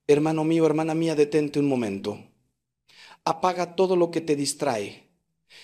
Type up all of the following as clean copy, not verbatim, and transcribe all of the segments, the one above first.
Hermano mío, hermana mía, detente un momento. Apaga todo lo que te distrae.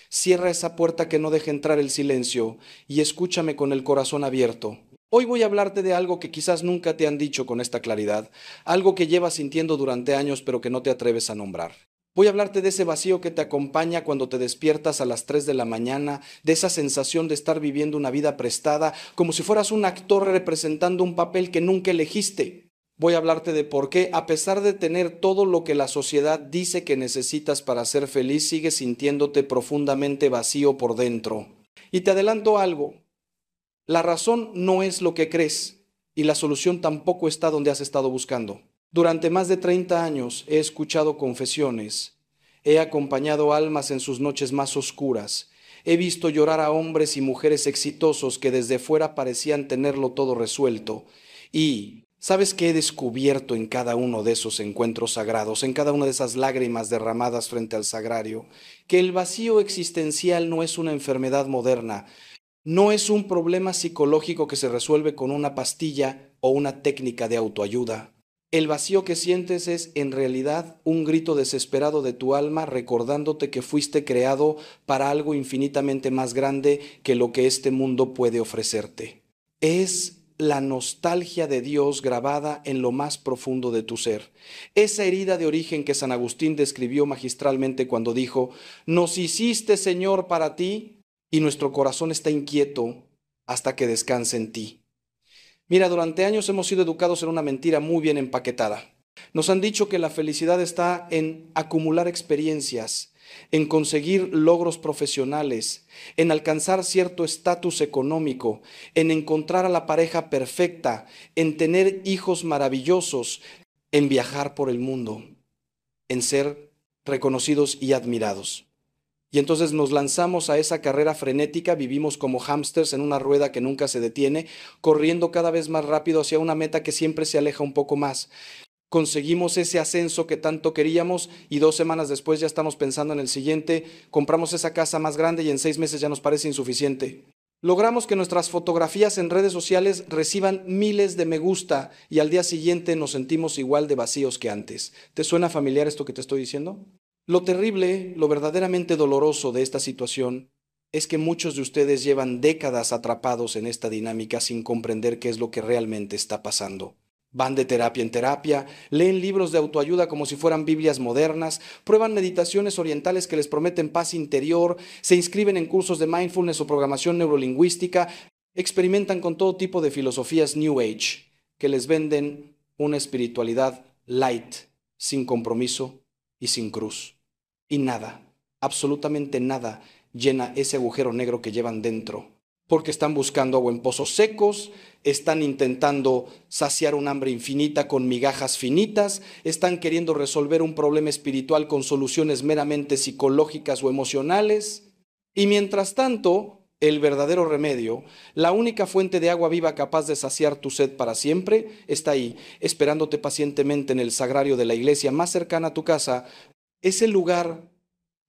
Cierra esa puerta que no deja entrar el silencio y escúchame con el corazón abierto. Hoy voy a hablarte de algo que quizás nunca te han dicho con esta claridad, algo que llevas sintiendo durante años pero que no te atreves a nombrar. Voy a hablarte de ese vacío que te acompaña cuando te despiertas a las 3 de la mañana, de esa sensación de estar viviendo una vida prestada, como si fueras un actor representando un papel que nunca elegiste. Voy a hablarte de por qué, a pesar de tener todo lo que la sociedad dice que necesitas para ser feliz, sigues sintiéndote profundamente vacío por dentro. Y te adelanto algo, la razón no es lo que crees y la solución tampoco está donde has estado buscando. Durante más de 30 años he escuchado confesiones, he acompañado almas en sus noches más oscuras, he visto llorar a hombres y mujeres exitosos que desde fuera parecían tenerlo todo resuelto. Y ¿sabes qué he descubierto en cada uno de esos encuentros sagrados, en cada una de esas lágrimas derramadas frente al sagrario? Que el vacío existencial no es una enfermedad moderna, no es un problema psicológico que se resuelve con una pastilla o una técnica de autoayuda. El vacío que sientes es en realidad un grito desesperado de tu alma recordándote que fuiste creado para algo infinitamente más grande que lo que este mundo puede ofrecerte. Es la nostalgia de Dios grabada en lo más profundo de tu ser. Esa herida de origen que San Agustín describió magistralmente cuando dijo, nos hiciste, Señor, para ti, y nuestro corazón está inquieto hasta que descanse en ti. Mira, durante años hemos sido educados en una mentira muy bien empaquetada. Nos han dicho que la felicidad está en acumular experiencias, en conseguir logros profesionales, en alcanzar cierto estatus económico, en encontrar a la pareja perfecta, en tener hijos maravillosos, en viajar por el mundo, en ser reconocidos y admirados. Y entonces nos lanzamos a esa carrera frenética, vivimos como hámsters en una rueda que nunca se detiene, corriendo cada vez más rápido hacia una meta que siempre se aleja un poco más. Conseguimos ese ascenso que tanto queríamos y 2 semanas después ya estamos pensando en el siguiente, compramos esa casa más grande y en 6 meses ya nos parece insuficiente. Logramos que nuestras fotografías en redes sociales reciban miles de me gusta y al día siguiente nos sentimos igual de vacíos que antes. ¿Te suena familiar esto que te estoy diciendo? Lo terrible, lo verdaderamente doloroso de esta situación es que muchos de ustedes llevan décadas atrapados en esta dinámica sin comprender qué es lo que realmente está pasando. Van de terapia en terapia, leen libros de autoayuda como si fueran Biblias modernas, prueban meditaciones orientales que les prometen paz interior, se inscriben en cursos de mindfulness o programación neurolingüística, experimentan con todo tipo de filosofías New Age que les venden una espiritualidad light, sin compromiso y sin cruz. Y nada, absolutamente nada, llena ese agujero negro que llevan dentro. Porque están buscando agua en pozos secos, están intentando saciar un hambre infinita con migajas finitas, están queriendo resolver un problema espiritual con soluciones meramente psicológicas o emocionales. Y mientras tanto, el verdadero remedio, la única fuente de agua viva capaz de saciar tu sed para siempre, está ahí, esperándote pacientemente en el sagrario de la iglesia más cercana a tu casa, ese lugar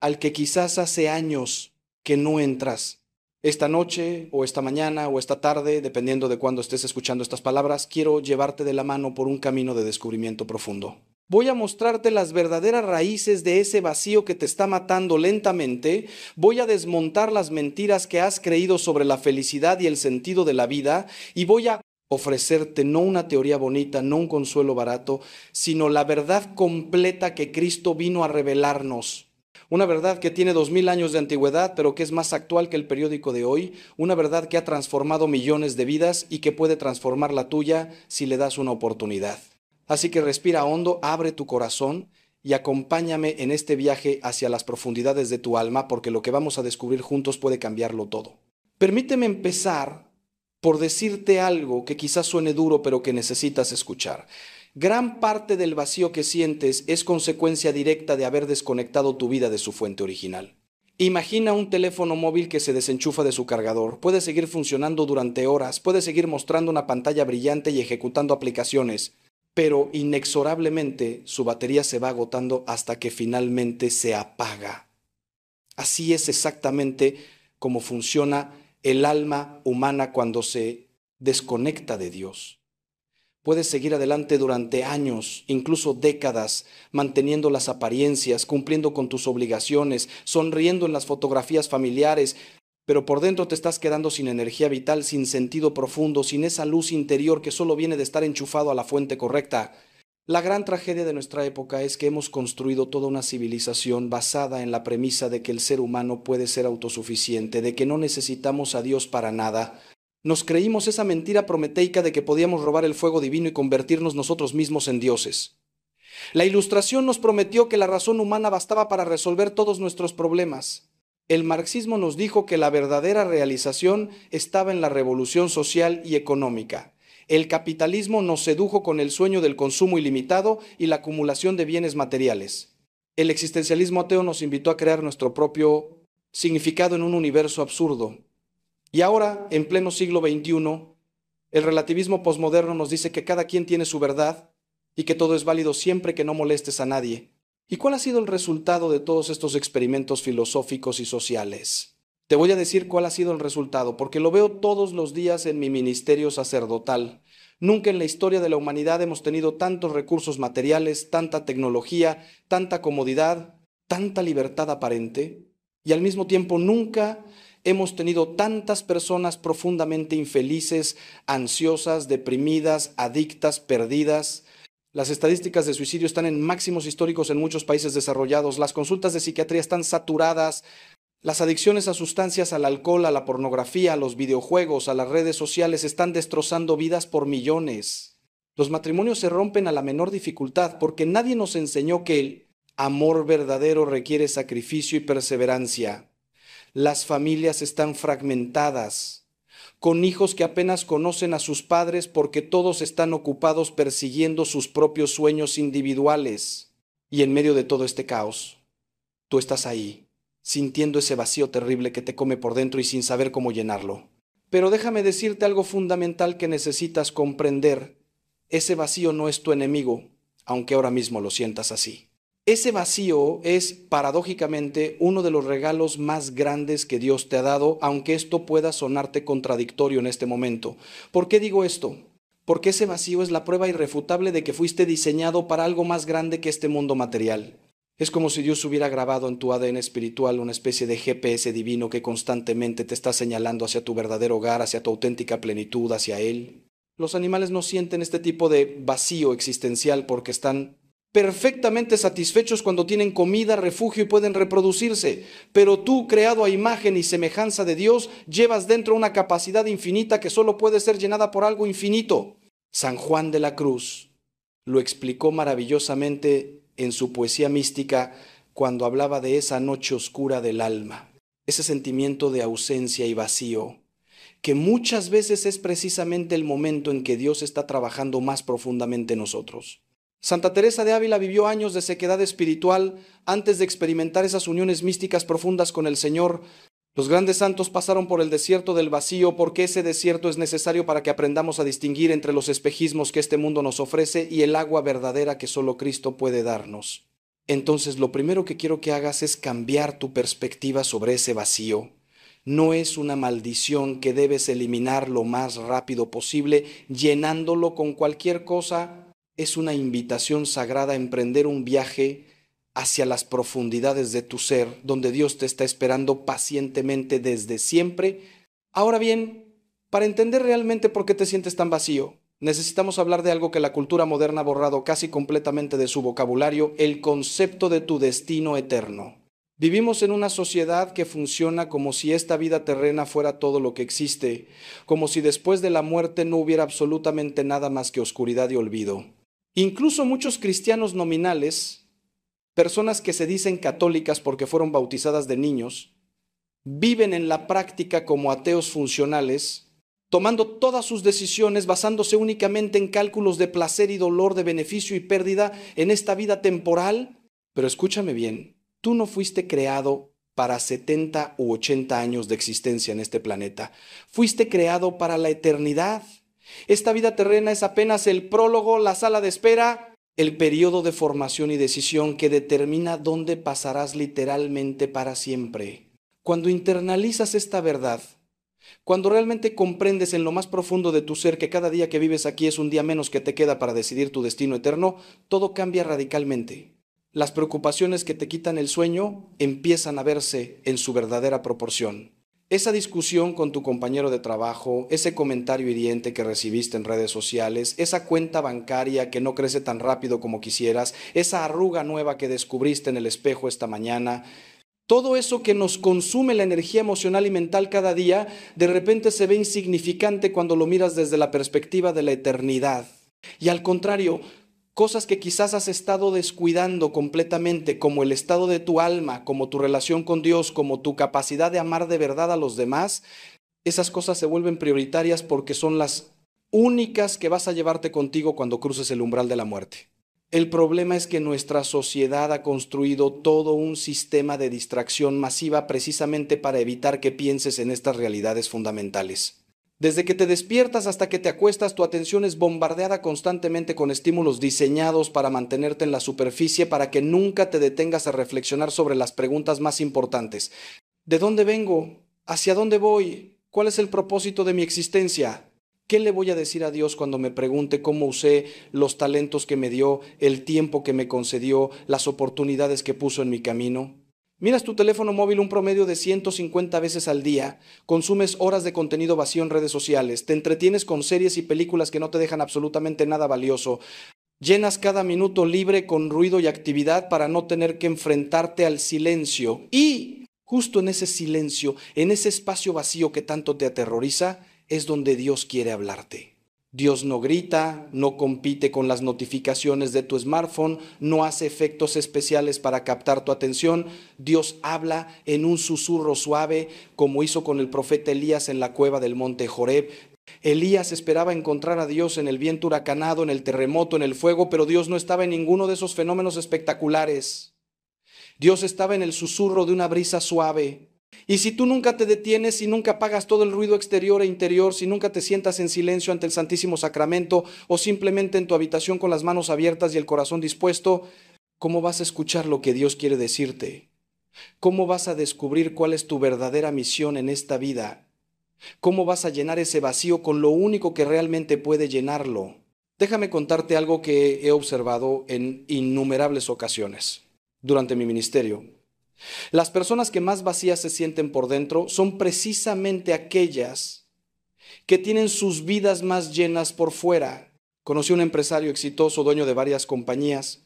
al que quizás hace años que no entras. Esta noche o esta mañana o esta tarde, dependiendo de cuándo estés escuchando estas palabras, quiero llevarte de la mano por un camino de descubrimiento profundo. Voy a mostrarte las verdaderas raíces de ese vacío que te está matando lentamente. Voy a desmontar las mentiras que has creído sobre la felicidad y el sentido de la vida y voy a ofrecerte no una teoría bonita, no un consuelo barato, sino la verdad completa que Cristo vino a revelarnos. Una verdad que tiene 2000 años de antigüedad, pero que es más actual que el periódico de hoy. Una verdad que ha transformado millones de vidas y que puede transformar la tuya si le das una oportunidad. Así que respira hondo, abre tu corazón y acompáñame en este viaje hacia las profundidades de tu alma, porque lo que vamos a descubrir juntos puede cambiarlo todo. Permíteme empezar por decirte algo que quizás suene duro, pero que necesitas escuchar. Gran parte del vacío que sientes es consecuencia directa de haber desconectado tu vida de su fuente original. Imagina un teléfono móvil que se desenchufa de su cargador. Puede seguir funcionando durante horas, puede seguir mostrando una pantalla brillante y ejecutando aplicaciones, pero inexorablemente su batería se va agotando hasta que finalmente se apaga. Así es exactamente como funciona el alma humana cuando se desconecta de Dios. Puedes seguir adelante durante años, incluso décadas, manteniendo las apariencias, cumpliendo con tus obligaciones, sonriendo en las fotografías familiares, pero por dentro te estás quedando sin energía vital, sin sentido profundo, sin esa luz interior que solo viene de estar enchufado a la fuente correcta. La gran tragedia de nuestra época es que hemos construido toda una civilización basada en la premisa de que el ser humano puede ser autosuficiente, de que no necesitamos a Dios para nada. Nos creímos esa mentira prometeica de que podíamos robar el fuego divino y convertirnos nosotros mismos en dioses. La Ilustración nos prometió que la razón humana bastaba para resolver todos nuestros problemas. El marxismo nos dijo que la verdadera realización estaba en la revolución social y económica. El capitalismo nos sedujo con el sueño del consumo ilimitado y la acumulación de bienes materiales. El existencialismo ateo nos invitó a crear nuestro propio significado en un universo absurdo. Y ahora, en pleno siglo XXI, el relativismo posmoderno nos dice que cada quien tiene su verdad y que todo es válido siempre que no molestes a nadie. ¿Y cuál ha sido el resultado de todos estos experimentos filosóficos y sociales? Te voy a decir cuál ha sido el resultado, porque lo veo todos los días en mi ministerio sacerdotal. Nunca en la historia de la humanidad hemos tenido tantos recursos materiales, tanta tecnología, tanta comodidad, tanta libertad aparente, y al mismo tiempo nunca hemos tenido tantas personas profundamente infelices, ansiosas, deprimidas, adictas, perdidas. Las estadísticas de suicidio están en máximos históricos en muchos países desarrollados. Las consultas de psiquiatría están saturadas. Las adicciones a sustancias, al alcohol, a la pornografía, a los videojuegos, a las redes sociales están destrozando vidas por millones. Los matrimonios se rompen a la menor dificultad porque nadie nos enseñó que el amor verdadero requiere sacrificio y perseverancia. Las familias están fragmentadas, con hijos que apenas conocen a sus padres porque todos están ocupados persiguiendo sus propios sueños individuales. Y en medio de todo este caos, tú estás ahí, sintiendo ese vacío terrible que te come por dentro y sin saber cómo llenarlo. Pero déjame decirte algo fundamental que necesitas comprender. Ese vacío no es tu enemigo, aunque ahora mismo lo sientas así. Ese vacío es, paradójicamente, uno de los regalos más grandes que Dios te ha dado, aunque esto pueda sonarte contradictorio en este momento. ¿Por qué digo esto? Porque ese vacío es la prueba irrefutable de que fuiste diseñado para algo más grande que este mundo material. Es como si Dios hubiera grabado en tu ADN espiritual una especie de GPS divino que constantemente te está señalando hacia tu verdadero hogar, hacia tu auténtica plenitud, hacia Él. Los animales no sienten este tipo de vacío existencial porque están perfectamente satisfechos cuando tienen comida, refugio y pueden reproducirse. Pero tú, creado a imagen y semejanza de Dios, llevas dentro una capacidad infinita que solo puede ser llenada por algo infinito. San Juan de la Cruz lo explicó maravillosamente en su poesía mística cuando hablaba de esa noche oscura del alma, ese sentimiento de ausencia y vacío, que muchas veces es precisamente el momento en que Dios está trabajando más profundamente en nosotros. Santa Teresa de Ávila vivió años de sequedad espiritual antes de experimentar esas uniones místicas profundas con el Señor. Los grandes santos pasaron por el desierto del vacío porque ese desierto es necesario para que aprendamos a distinguir entre los espejismos que este mundo nos ofrece y el agua verdadera que solo Cristo puede darnos. Entonces, lo primero que quiero que hagas es cambiar tu perspectiva sobre ese vacío. No es una maldición que debes eliminar lo más rápido posible, llenándolo con cualquier cosa. Es una invitación sagrada a emprender un viaje hacia las profundidades de tu ser, donde Dios te está esperando pacientemente desde siempre. Ahora bien, para entender realmente por qué te sientes tan vacío, necesitamos hablar de algo que la cultura moderna ha borrado casi completamente de su vocabulario: el concepto de tu destino eterno. Vivimos en una sociedad que funciona como si esta vida terrena fuera todo lo que existe, como si después de la muerte no hubiera absolutamente nada más que oscuridad y olvido. Incluso muchos cristianos nominales, personas que se dicen católicas porque fueron bautizadas de niños, viven en la práctica como ateos funcionales, tomando todas sus decisiones basándose únicamente en cálculos de placer y dolor, de beneficio y pérdida en esta vida temporal. Pero escúchame bien, tú no fuiste creado para 70 u 80 años de existencia en este planeta. Fuiste creado para la eternidad. Esta vida terrena es apenas el prólogo, la sala de espera, el periodo de formación y decisión que determina dónde pasarás literalmente para siempre. Cuando internalizas esta verdad, Cuando realmente comprendes en lo más profundo de tu ser que cada día que vives aquí es un día menos que te queda para decidir tu destino eterno, todo cambia radicalmente. Las preocupaciones que te quitan el sueño empiezan a verse en su verdadera proporción. Esa discusión con tu compañero de trabajo, ese comentario hiriente que recibiste en redes sociales, esa cuenta bancaria que no crece tan rápido como quisieras, esa arruga nueva que descubriste en el espejo esta mañana, todo eso que nos consume la energía emocional y mental cada día, de repente se ve insignificante cuando lo miras desde la perspectiva de la eternidad. Y al contrario, cosas que quizás has estado descuidando completamente, como el estado de tu alma, como tu relación con Dios, como tu capacidad de amar de verdad a los demás, esas cosas se vuelven prioritarias porque son las únicas que vas a llevarte contigo cuando cruces el umbral de la muerte. El problema es que nuestra sociedad ha construido todo un sistema de distracción masiva precisamente para evitar que pienses en estas realidades fundamentales. Desde que te despiertas hasta que te acuestas, tu atención es bombardeada constantemente con estímulos diseñados para mantenerte en la superficie, para que nunca te detengas a reflexionar sobre las preguntas más importantes. ¿De dónde vengo? ¿Hacia dónde voy? ¿Cuál es el propósito de mi existencia? ¿Qué le voy a decir a Dios cuando me pregunte cómo usé los talentos que me dio, el tiempo que me concedió, las oportunidades que puso en mi camino? Miras tu teléfono móvil un promedio de 150 veces al día, consumes horas de contenido vacío en redes sociales, te entretienes con series y películas que no te dejan absolutamente nada valioso, llenas cada minuto libre con ruido y actividad para no tener que enfrentarte al silencio. Y justo en ese silencio, en ese espacio vacío que tanto te aterroriza, es donde Dios quiere hablarte. Dios no grita, no compite con las notificaciones de tu smartphone, no hace efectos especiales para captar tu atención. Dios habla en un susurro suave, como hizo con el profeta Elías en la cueva del monte Joreb. Elías esperaba encontrar a Dios en el viento huracanado, en el terremoto, en el fuego, pero Dios no estaba en ninguno de esos fenómenos espectaculares. Dios estaba en el susurro de una brisa suave. Y si tú nunca te detienes, si nunca apagas todo el ruido exterior e interior, si nunca te sientas en silencio ante el Santísimo Sacramento o simplemente en tu habitación con las manos abiertas y el corazón dispuesto, ¿cómo vas a escuchar lo que Dios quiere decirte? ¿Cómo vas a descubrir cuál es tu verdadera misión en esta vida? ¿Cómo vas a llenar ese vacío con lo único que realmente puede llenarlo? Déjame contarte algo que he observado en innumerables ocasiones durante mi ministerio. Las personas que más vacías se sienten por dentro son precisamente aquellas que tienen sus vidas más llenas por fuera. Conocí a un empresario exitoso, dueño de varias compañías,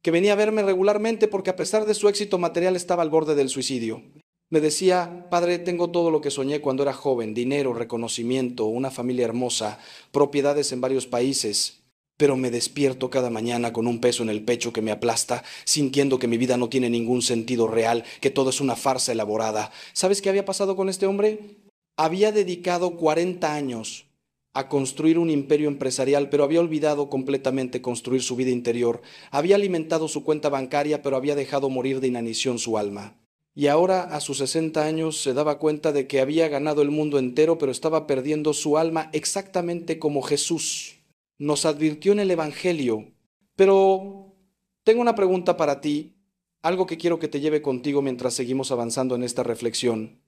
que venía a verme regularmente porque a pesar de su éxito material estaba al borde del suicidio. Me decía: padre, tengo todo lo que soñé cuando era joven, dinero, reconocimiento, una familia hermosa, propiedades en varios países, pero me despierto cada mañana con un peso en el pecho que me aplasta, sintiendo que mi vida no tiene ningún sentido real, que todo es una farsa elaborada. ¿Sabes qué había pasado con este hombre? Había dedicado 40 años a construir un imperio empresarial, pero había olvidado completamente construir su vida interior. Había alimentado su cuenta bancaria, pero había dejado morir de inanición su alma. Y ahora, a sus 60 años, se daba cuenta de que había ganado el mundo entero, pero estaba perdiendo su alma exactamente como Jesús nos advirtió en el Evangelio. Pero tengo una pregunta para ti, algo que quiero que te lleve contigo mientras seguimos avanzando en esta reflexión.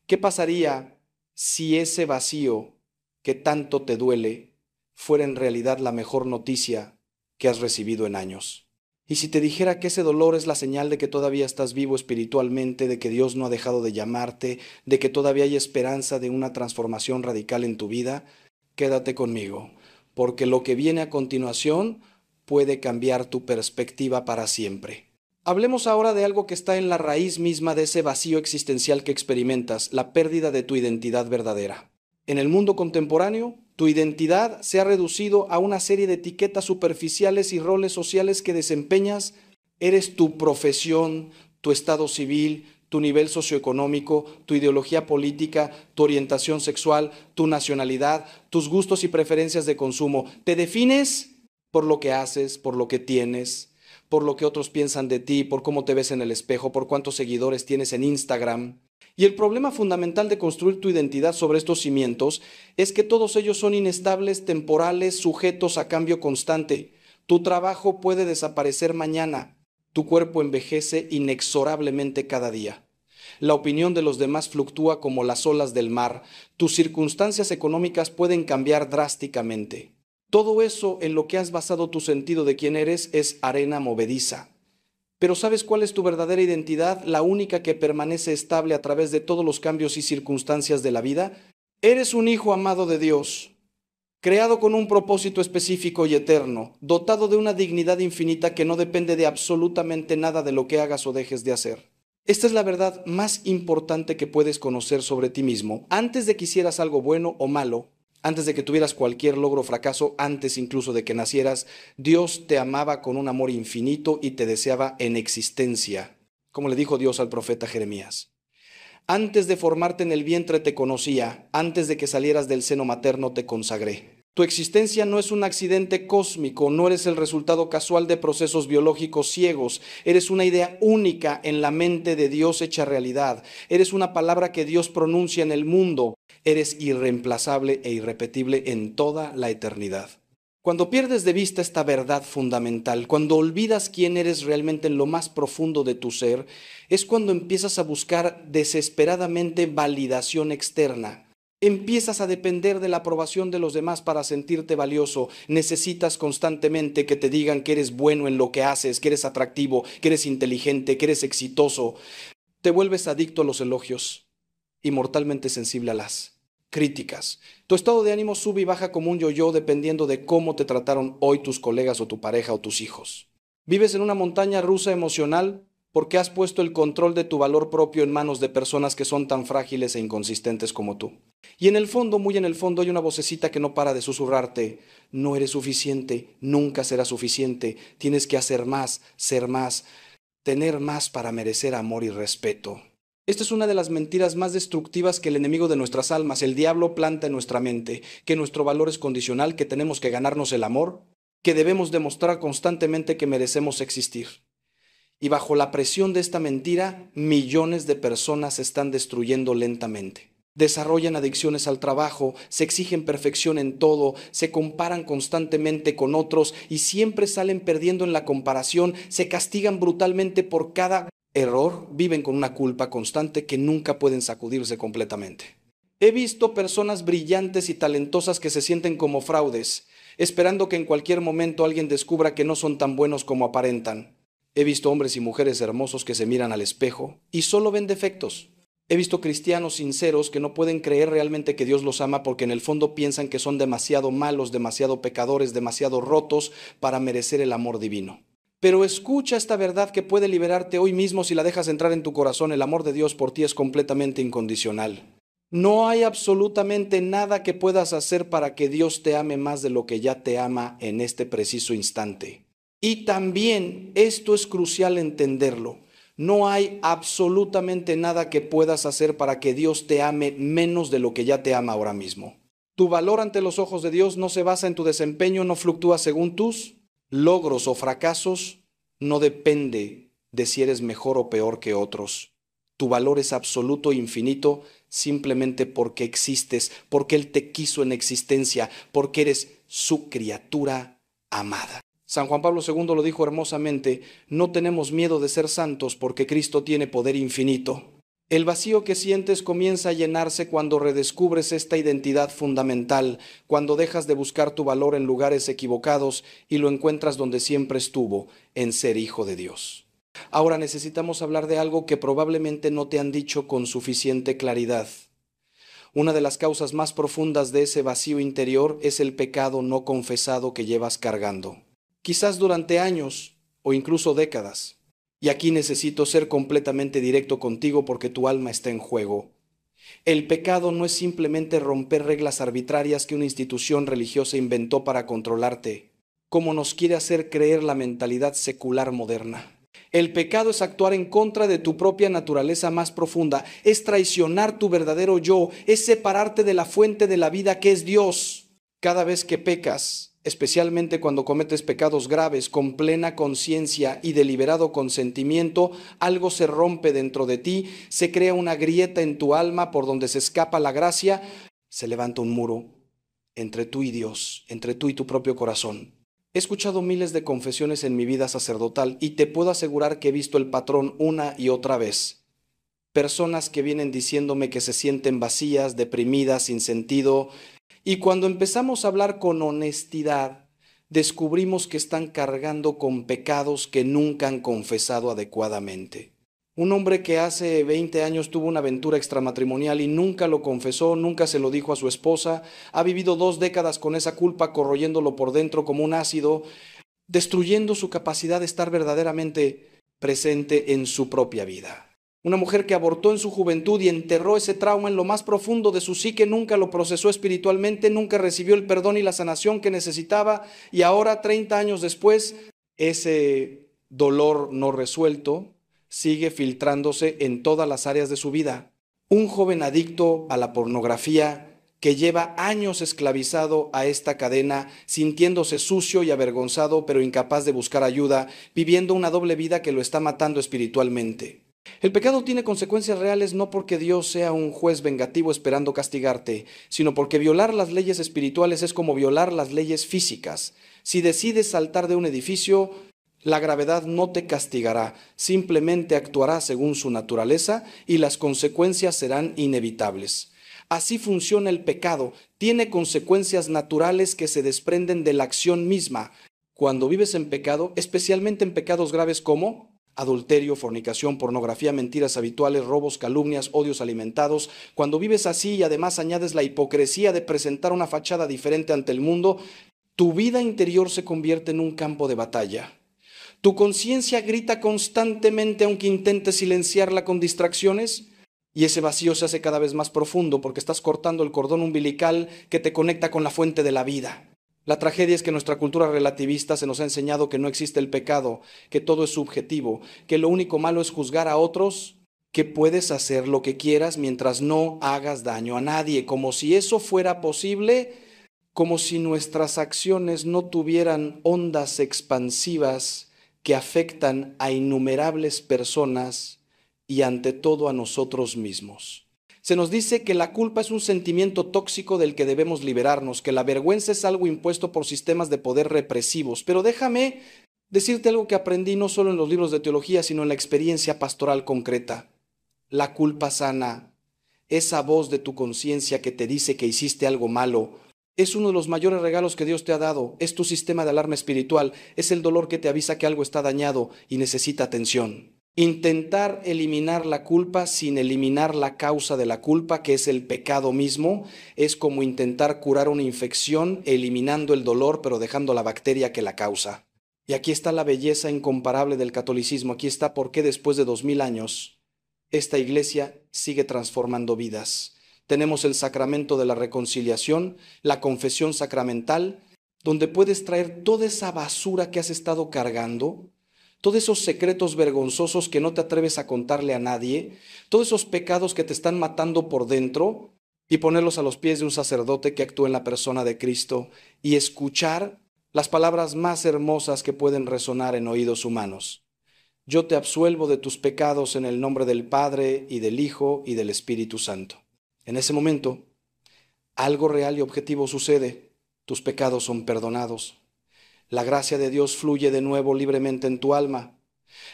¿Qué pasaría si ese vacío que tanto te duele fuera en realidad la mejor noticia que has recibido en años? Y si te dijera que ese dolor es la señal de que todavía estás vivo espiritualmente, de que Dios no ha dejado de llamarte, de que todavía hay esperanza de una transformación radical en tu vida, quédate conmigo, porque lo que viene a continuación puede cambiar tu perspectiva para siempre. Hablemos ahora de algo que está en la raíz misma de ese vacío existencial que experimentas, la pérdida de tu identidad verdadera. En el mundo contemporáneo, tu identidad se ha reducido a una serie de etiquetas superficiales y roles sociales que desempeñas. Eres tu profesión, tu estado civil, tu nivel socioeconómico, tu ideología política, tu orientación sexual, tu nacionalidad, tus gustos y preferencias de consumo. Te defines por lo que haces, por lo que tienes, por lo que otros piensan de ti, por cómo te ves en el espejo, por cuántos seguidores tienes en Instagram. Y el problema fundamental de construir tu identidad sobre estos cimientos es que todos ellos son inestables, temporales, sujetos a cambio constante. Tu trabajo puede desaparecer mañana. Tu cuerpo envejece inexorablemente cada día. La opinión de los demás fluctúa como las olas del mar. Tus circunstancias económicas pueden cambiar drásticamente. Todo eso en lo que has basado tu sentido de quién eres es arena movediza. Pero ¿sabes cuál es tu verdadera identidad? La única que permanece estable a través de todos los cambios y circunstancias de la vida. Eres un hijo amado de Dios, creado con un propósito específico y eterno, dotado de una dignidad infinita que no depende de absolutamente nada de lo que hagas o dejes de hacer. Esta es la verdad más importante que puedes conocer sobre ti mismo. Antes de que hicieras algo bueno o malo, antes de que tuvieras cualquier logro o fracaso, antes incluso de que nacieras, Dios te amaba con un amor infinito y te deseaba en existencia, como le dijo Dios al profeta Jeremías. Antes de formarte en el vientre te conocía, antes de que salieras del seno materno te consagré. Tu existencia no es un accidente cósmico, no eres el resultado casual de procesos biológicos ciegos, eres una idea única en la mente de Dios hecha realidad, eres una palabra que Dios pronuncia en el mundo, eres irreemplazable e irrepetible en toda la eternidad. Cuando pierdes de vista esta verdad fundamental, cuando olvidas quién eres realmente en lo más profundo de tu ser, es cuando empiezas a buscar desesperadamente validación externa. Empiezas a depender de la aprobación de los demás para sentirte valioso. Necesitas constantemente que te digan que eres bueno en lo que haces, que eres atractivo, que eres inteligente, que eres exitoso. Te vuelves adicto a los elogios y mortalmente sensible a las críticas. Tu estado de ánimo sube y baja como un yo-yo dependiendo de cómo te trataron hoy tus colegas o tu pareja o tus hijos. Vives en una montaña rusa emocional porque has puesto el control de tu valor propio en manos de personas que son tan frágiles e inconsistentes como tú. Y en el fondo, muy en el fondo, hay una vocecita que no para de susurrarte: no eres suficiente, nunca serás suficiente, tienes que hacer más, ser más, tener más para merecer amor y respeto. Esta es una de las mentiras más destructivas que el enemigo de nuestras almas, el diablo, planta en nuestra mente, que nuestro valor es condicional, que tenemos que ganarnos el amor, que debemos demostrar constantemente que merecemos existir. Y bajo la presión de esta mentira, millones de personas se están destruyendo lentamente. Desarrollan adicciones al trabajo, se exigen perfección en todo, se comparan constantemente con otros y siempre salen perdiendo en la comparación, se castigan brutalmente por cada error, viven con una culpa constante que nunca pueden sacudirse completamente. He visto personas brillantes y talentosas que se sienten como fraudes, esperando que en cualquier momento alguien descubra que no son tan buenos como aparentan. He visto hombres y mujeres hermosos que se miran al espejo y solo ven defectos. He visto cristianos sinceros que no pueden creer realmente que Dios los ama porque en el fondo piensan que son demasiado malos, demasiado pecadores, demasiado rotos para merecer el amor divino. Pero escucha esta verdad que puede liberarte hoy mismo si la dejas entrar en tu corazón. El amor de Dios por ti es completamente incondicional. No hay absolutamente nada que puedas hacer para que Dios te ame más de lo que ya te ama en este preciso instante. Y también esto es crucial entenderlo. No hay absolutamente nada que puedas hacer para que Dios te ame menos de lo que ya te ama ahora mismo. Tu valor ante los ojos de Dios no se basa en tu desempeño, no fluctúa según tus logros o fracasos, no depende de si eres mejor o peor que otros. Tu valor es absoluto e infinito simplemente porque existes, porque Él te quiso en existencia, porque eres su criatura amada. San Juan Pablo II lo dijo hermosamente: no tenemos miedo de ser santos porque Cristo tiene poder infinito. El vacío que sientes comienza a llenarse cuando redescubres esta identidad fundamental, cuando dejas de buscar tu valor en lugares equivocados y lo encuentras donde siempre estuvo, en ser hijo de Dios. Ahora necesitamos hablar de algo que probablemente no te han dicho con suficiente claridad. Una de las causas más profundas de ese vacío interior es el pecado no confesado que llevas cargando. Quizás durante años o incluso décadas. Y aquí necesito ser completamente directo contigo porque tu alma está en juego. El pecado no es simplemente romper reglas arbitrarias que una institución religiosa inventó para controlarte, como nos quiere hacer creer la mentalidad secular moderna. El pecado es actuar en contra de tu propia naturaleza más profunda, es traicionar tu verdadero yo, es separarte de la fuente de la vida que es Dios. Cada vez que pecas, especialmente cuando cometes pecados graves con plena conciencia y deliberado consentimiento, algo se rompe dentro de ti, se crea una grieta en tu alma por donde se escapa la gracia, se levanta un muro entre tú y Dios, entre tú y tu propio corazón. He escuchado miles de confesiones en mi vida sacerdotal y te puedo asegurar que he visto el patrón una y otra vez. personas que vienen diciéndome que se sienten vacías, deprimidas, sin sentido, y cuando empezamos a hablar con honestidad, descubrimos que están cargando con pecados que nunca han confesado adecuadamente. Un hombre que hace 20 años tuvo una aventura extramatrimonial y nunca lo confesó, nunca se lo dijo a su esposa, ha vivido 2 décadas con esa culpa corroyéndolo por dentro como un ácido, destruyendo su capacidad de estar verdaderamente presente en su propia vida. Una mujer que abortó en su juventud y enterró ese trauma en lo más profundo de su psique, nunca lo procesó espiritualmente, nunca recibió el perdón y la sanación que necesitaba, y ahora, 30 años después, ese dolor no resuelto sigue filtrándose en todas las áreas de su vida. Un joven adicto a la pornografía que lleva años esclavizado a esta cadena, sintiéndose sucio y avergonzado, pero incapaz de buscar ayuda, viviendo una doble vida que lo está matando espiritualmente. El pecado tiene consecuencias reales no porque Dios sea un juez vengativo esperando castigarte, sino porque violar las leyes espirituales es como violar las leyes físicas. Si decides saltar de un edificio, la gravedad no te castigará, simplemente actuará según su naturaleza y las consecuencias serán inevitables. Así funciona el pecado, tiene consecuencias naturales que se desprenden de la acción misma. Cuando vives en pecado, especialmente en pecados graves como adulterio, fornicación, pornografía, mentiras habituales, robos, calumnias, odios alimentados, cuando vives así y además añades la hipocresía de presentar una fachada diferente ante el mundo, tu vida interior se convierte en un campo de batalla. Tu conciencia grita constantemente aunque intentes silenciarla con distracciones, y ese vacío se hace cada vez más profundo porque estás cortando el cordón umbilical que te conecta con la fuente de la vida. La tragedia es que nuestra cultura relativista se nos ha enseñado que no existe el pecado, que todo es subjetivo, que lo único malo es juzgar a otros, que puedes hacer lo que quieras mientras no hagas daño a nadie, como si eso fuera posible, como si nuestras acciones no tuvieran ondas expansivas que afectan a innumerables personas y ante todo a nosotros mismos. Se nos dice que la culpa es un sentimiento tóxico del que debemos liberarnos, que la vergüenza es algo impuesto por sistemas de poder represivos. Pero déjame decirte algo que aprendí no solo en los libros de teología, sino en la experiencia pastoral concreta. La culpa sana, esa voz de tu conciencia que te dice que hiciste algo malo, es uno de los mayores regalos que Dios te ha dado. Es tu sistema de alarma espiritual, es el dolor que te avisa que algo está dañado y necesita atención. Intentar eliminar la culpa sin eliminar la causa de la culpa, que es el pecado mismo, es como intentar curar una infección eliminando el dolor pero dejando la bacteria que la causa. Y aquí está la belleza incomparable del catolicismo, aquí está por qué después de 2000 años esta iglesia sigue transformando vidas. Tenemos el sacramento de la reconciliación, la confesión sacramental, donde puedes traer toda esa basura que has estado cargando, todos esos secretos vergonzosos que no te atreves a contarle a nadie, todos esos pecados que te están matando por dentro, y ponerlos a los pies de un sacerdote que actúa en la persona de Cristo y escuchar las palabras más hermosas que pueden resonar en oídos humanos. Yo te absuelvo de tus pecados en el nombre del Padre y del Hijo y del Espíritu Santo. En ese momento, algo real y objetivo sucede. Tus pecados son perdonados. La gracia de Dios fluye de nuevo libremente en tu alma.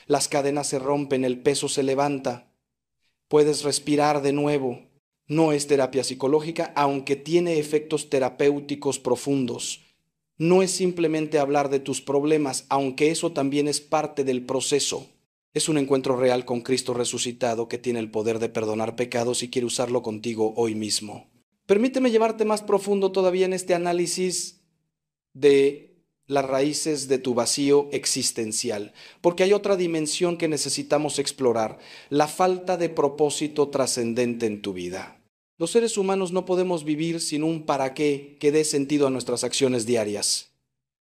Las cadenas se rompen, el peso se levanta. Puedes respirar de nuevo. No es terapia psicológica, aunque tiene efectos terapéuticos profundos. No es simplemente hablar de tus problemas, aunque eso también es parte del proceso. Es un encuentro real con Cristo resucitado que tiene el poder de perdonar pecados y quiere usarlo contigo hoy mismo. Permíteme llevarte más profundo todavía en este análisis de las raíces de tu vacío existencial, porque hay otra dimensión que necesitamos explorar, la falta de propósito trascendente en tu vida. Los seres humanos no podemos vivir sin un para qué que dé sentido a nuestras acciones diarias.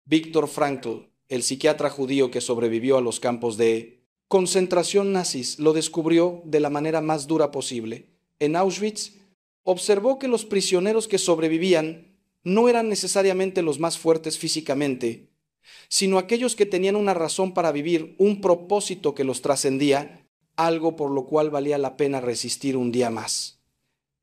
Viktor Frankl, el psiquiatra judío que sobrevivió a los campos de concentración nazis, lo descubrió de la manera más dura posible. En Auschwitz, observó que los prisioneros que sobrevivían no eran necesariamente los más fuertes físicamente, sino aquellos que tenían una razón para vivir, un propósito que los trascendía, algo por lo cual valía la pena resistir un día más.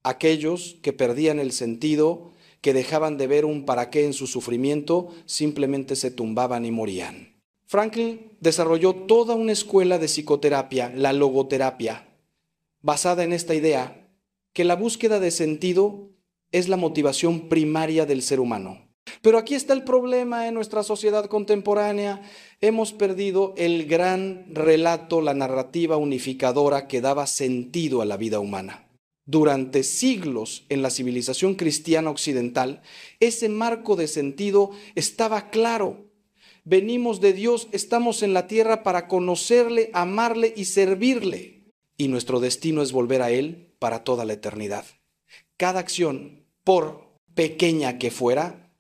Aquellos que perdían el sentido, que dejaban de ver un para qué en su sufrimiento, simplemente se tumbaban y morían. Frankl desarrolló toda una escuela de psicoterapia, la logoterapia. basada en esta idea que la búsqueda de sentido es la motivación primaria del ser humano. Pero aquí está el problema en nuestra sociedad contemporánea. Hemos perdido el gran relato, la narrativa unificadora que daba sentido a la vida humana. Durante siglos en la civilización cristiana occidental, ese marco de sentido estaba claro. Venimos de Dios, estamos en la tierra para conocerle, amarle y servirle. Y nuestro destino es volver a Él para toda la eternidad. Cada acción, por pequeña que fuera,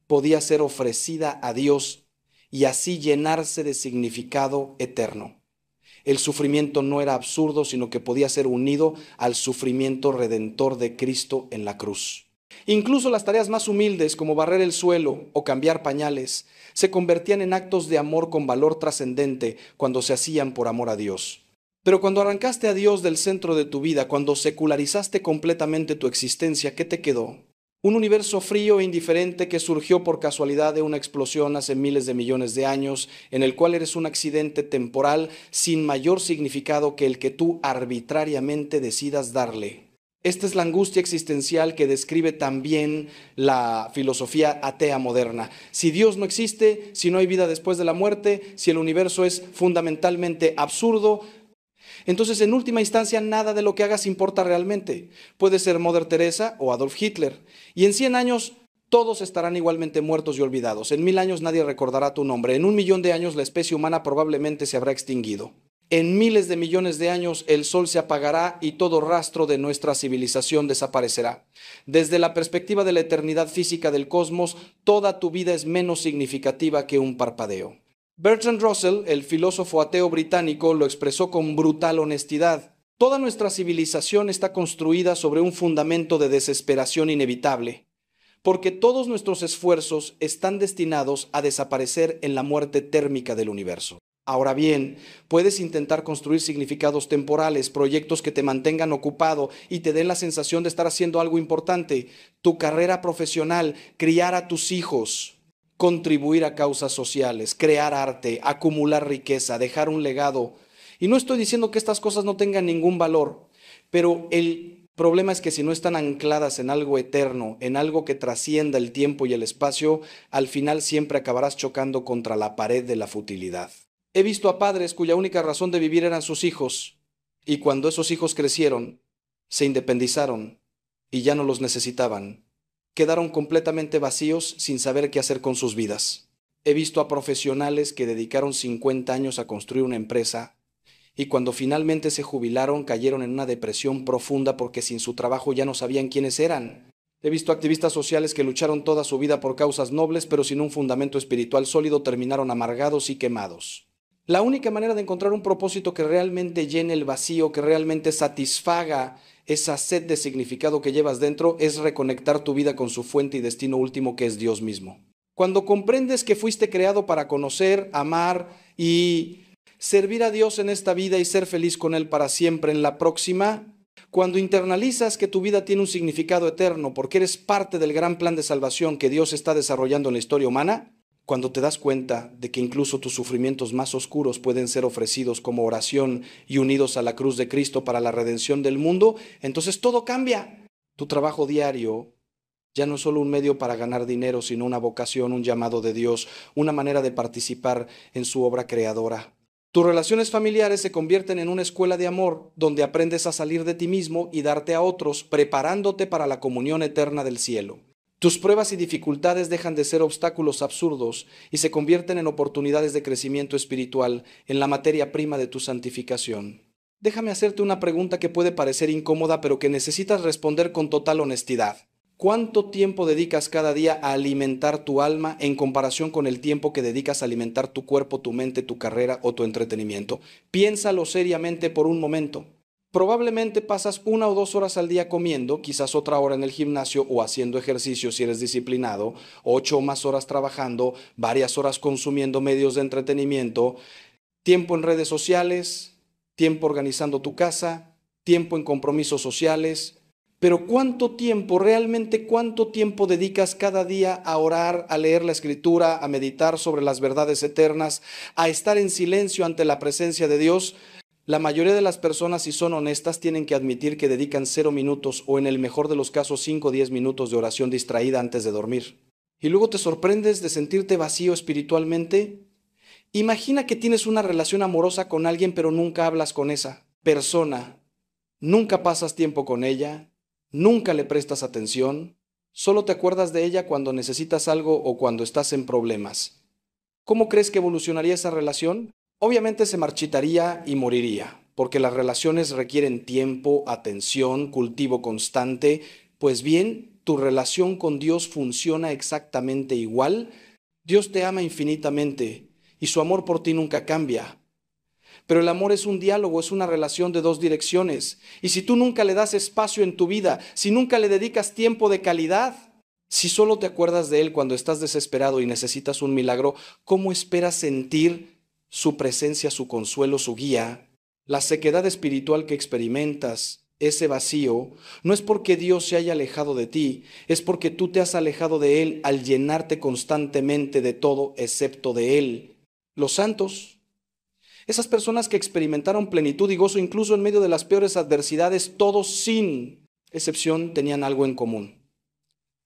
podía ser ofrecida a Dios y así llenarse de significado eterno. El sufrimiento no era absurdo, sino que podía ser unido al sufrimiento redentor de Cristo en la cruz. Incluso las tareas más humildes, como barrer el suelo o cambiar pañales, se convertían en actos de amor con valor trascendente cuando se hacían por amor a Dios. Pero cuando arrancaste a Dios del centro de tu vida, cuando secularizaste completamente tu existencia, ¿qué te quedó? Un universo frío e indiferente que surgió por casualidad de una explosión hace miles de millones de años, en el cual eres un accidente temporal sin mayor significado que el que tú arbitrariamente decidas darle. Esta es la angustia existencial que describe también la filosofía atea moderna. Si Dios no existe, si no hay vida después de la muerte, si el universo es fundamentalmente absurdo, entonces en última instancia nada de lo que hagas importa realmente. Puede ser Mother Teresa o Adolf Hitler. Y en 100 años todos estarán igualmente muertos y olvidados. En 1000 años nadie recordará tu nombre. En 1.000.000 de años la especie humana probablemente se habrá extinguido. En miles de millones de años el sol se apagará y todo rastro de nuestra civilización desaparecerá. Desde la perspectiva de la eternidad física del cosmos, toda tu vida es menos significativa que un parpadeo. Bertrand Russell, el filósofo ateo británico, lo expresó con brutal honestidad. Toda nuestra civilización está construida sobre un fundamento de desesperación inevitable, porque todos nuestros esfuerzos están destinados a desaparecer en la muerte térmica del universo. Ahora bien, puedes intentar construir significados temporales, proyectos que te mantengan ocupado y te den la sensación de estar haciendo algo importante, tu carrera profesional, criar a tus hijos, contribuir a causas sociales, crear arte, acumular riqueza, dejar un legado. Y no estoy diciendo que estas cosas no tengan ningún valor, pero el problema es que si no están ancladas en algo eterno, en algo que trascienda el tiempo y el espacio, al final siempre acabarás chocando contra la pared de la futilidad. He visto a padres cuya única razón de vivir eran sus hijos, y cuando esos hijos crecieron, se independizaron y ya no los necesitaban. Quedaron completamente vacíos sin saber qué hacer con sus vidas. He visto a profesionales que dedicaron 50 años a construir una empresa y cuando finalmente se jubilaron cayeron en una depresión profunda porque sin su trabajo ya no sabían quiénes eran. He visto activistas sociales que lucharon toda su vida por causas nobles pero sin un fundamento espiritual sólido terminaron amargados y quemados. La única manera de encontrar un propósito que realmente llene el vacío, que realmente satisfaga esa sed de significado que llevas dentro, es reconectar tu vida con su fuente y destino último, que es Dios mismo. Cuando comprendes que fuiste creado para conocer, amar y servir a Dios en esta vida y ser feliz con Él para siempre en la próxima, cuando internalizas que tu vida tiene un significado eterno porque eres parte del gran plan de salvación que Dios está desarrollando en la historia humana, cuando te das cuenta de que incluso tus sufrimientos más oscuros pueden ser ofrecidos como oración y unidos a la cruz de Cristo para la redención del mundo, entonces todo cambia. Tu trabajo diario ya no es solo un medio para ganar dinero, sino una vocación, un llamado de Dios, una manera de participar en su obra creadora. Tus relaciones familiares se convierten en una escuela de amor donde aprendes a salir de ti mismo y darte a otros, preparándote para la comunión eterna del cielo. Tus pruebas y dificultades dejan de ser obstáculos absurdos y se convierten en oportunidades de crecimiento espiritual, en la materia prima de tu santificación. Déjame hacerte una pregunta que puede parecer incómoda, pero que necesitas responder con total honestidad. ¿Cuánto tiempo dedicas cada día a alimentar tu alma en comparación con el tiempo que dedicas a alimentar tu cuerpo, tu mente, tu carrera o tu entretenimiento? Piénsalo seriamente por un momento. Probablemente pasas 1 o 2 horas al día comiendo, quizás otra hora en el gimnasio o haciendo ejercicio si eres disciplinado, 8 o más horas trabajando, varias horas consumiendo medios de entretenimiento, tiempo en redes sociales, tiempo organizando tu casa, tiempo en compromisos sociales. Pero realmente cuánto tiempo dedicas cada día a orar, a leer la Escritura, a meditar sobre las verdades eternas, a estar en silencio ante la presencia de Dios? La mayoría de las personas, si son honestas, tienen que admitir que dedican 0 minutos o en el mejor de los casos 5 o 10 minutos de oración distraída antes de dormir. Y luego te sorprendes de sentirte vacío espiritualmente. Imagina que tienes una relación amorosa con alguien pero nunca hablas con esa persona, nunca pasas tiempo con ella, nunca le prestas atención, solo te acuerdas de ella cuando necesitas algo o cuando estás en problemas. ¿Cómo crees que evolucionaría esa relación? Obviamente se marchitaría y moriría, porque las relaciones requieren tiempo, atención, cultivo constante. Pues bien, tu relación con Dios funciona exactamente igual. Dios te ama infinitamente y su amor por ti nunca cambia. Pero el amor es un diálogo, es una relación de dos direcciones. Y si tú nunca le das espacio en tu vida, si nunca le dedicas tiempo de calidad, si solo te acuerdas de Él cuando estás desesperado y necesitas un milagro, ¿cómo esperas sentir su presencia, su consuelo, su guía? La sequedad espiritual que experimentas, ese vacío, no es porque Dios se haya alejado de ti, es porque tú te has alejado de Él al llenarte constantemente de todo excepto de Él. Los santos, esas personas que experimentaron plenitud y gozo incluso en medio de las peores adversidades, todos sin excepción tenían algo en común.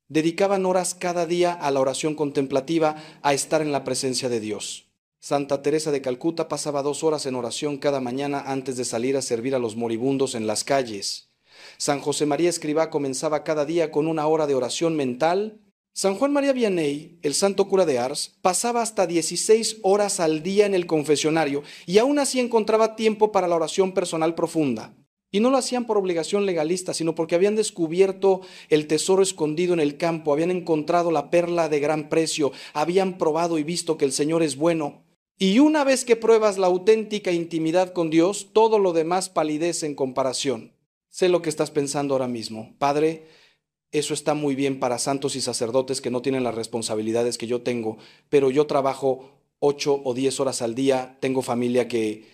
Dedicaban horas cada día a la oración contemplativa, a estar en la presencia de Dios. Santa Teresa de Calcuta pasaba 2 horas en oración cada mañana antes de salir a servir a los moribundos en las calles. San José María Escrivá comenzaba cada día con 1 hora de oración mental. San Juan María Vianney, el santo cura de Ars, pasaba hasta 16 horas al día en el confesionario y aún así encontraba tiempo para la oración personal profunda. Y no lo hacían por obligación legalista, sino porque habían descubierto el tesoro escondido en el campo, habían encontrado la perla de gran precio, habían probado y visto que el Señor es bueno. Y una vez que pruebas la auténtica intimidad con Dios, todo lo demás palidece en comparación. Sé lo que estás pensando ahora mismo. Padre, eso está muy bien para santos y sacerdotes que no tienen las responsabilidades que yo tengo, pero yo trabajo 8 o 10 horas al día, tengo familia que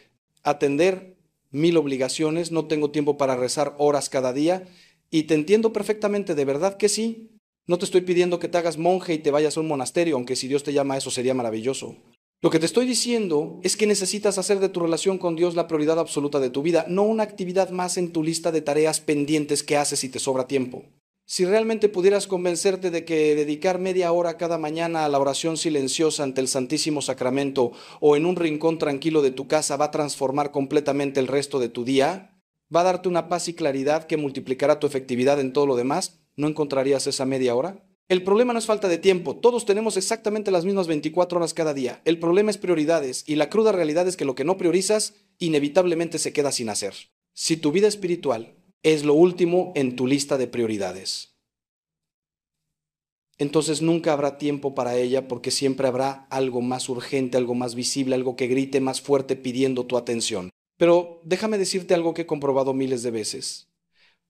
atender, 1000 obligaciones, no tengo tiempo para rezar horas cada día y te entiendo perfectamente, de verdad que sí. No te estoy pidiendo que te hagas monje y te vayas a un monasterio, aunque si Dios te llama a eso sería maravilloso. Lo que te estoy diciendo es que necesitas hacer de tu relación con Dios la prioridad absoluta de tu vida, no una actividad más en tu lista de tareas pendientes que haces y te sobra tiempo. Si realmente pudieras convencerte de que dedicar media hora cada mañana a la oración silenciosa ante el Santísimo Sacramento o en un rincón tranquilo de tu casa va a transformar completamente el resto de tu día, va a darte una paz y claridad que multiplicará tu efectividad en todo lo demás, ¿no encontrarías esa media hora? El problema no es falta de tiempo, todos tenemos exactamente las mismas 24 horas cada día. El problema es prioridades y la cruda realidad es que lo que no priorizas inevitablemente se queda sin hacer. Si tu vida espiritual es lo último en tu lista de prioridades, entonces nunca habrá tiempo para ella porque siempre habrá algo más urgente, algo más visible, algo que grite más fuerte pidiendo tu atención. Pero déjame decirte algo que he comprobado miles de veces.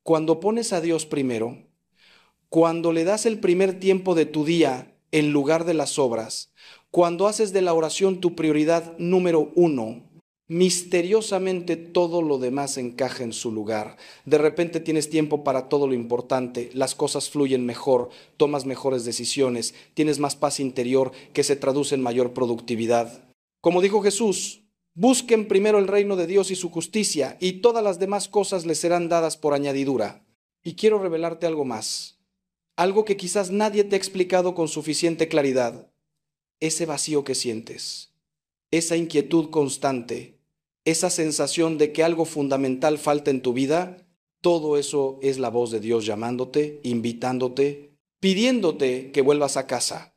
Cuando pones a Dios primero, cuando le das el primer tiempo de tu día en lugar de las obras, cuando haces de la oración tu prioridad número 1, misteriosamente todo lo demás encaja en su lugar. De repente tienes tiempo para todo lo importante, las cosas fluyen mejor, tomas mejores decisiones, tienes más paz interior que se traduce en mayor productividad. Como dijo Jesús, busquen primero el reino de Dios y su justicia, y todas las demás cosas les serán dadas por añadidura. Y quiero revelarte algo más, algo que quizás nadie te ha explicado con suficiente claridad. Ese vacío que sientes, esa inquietud constante, esa sensación de que algo fundamental falta en tu vida, todo eso es la voz de Dios llamándote, invitándote, pidiéndote que vuelvas a casa.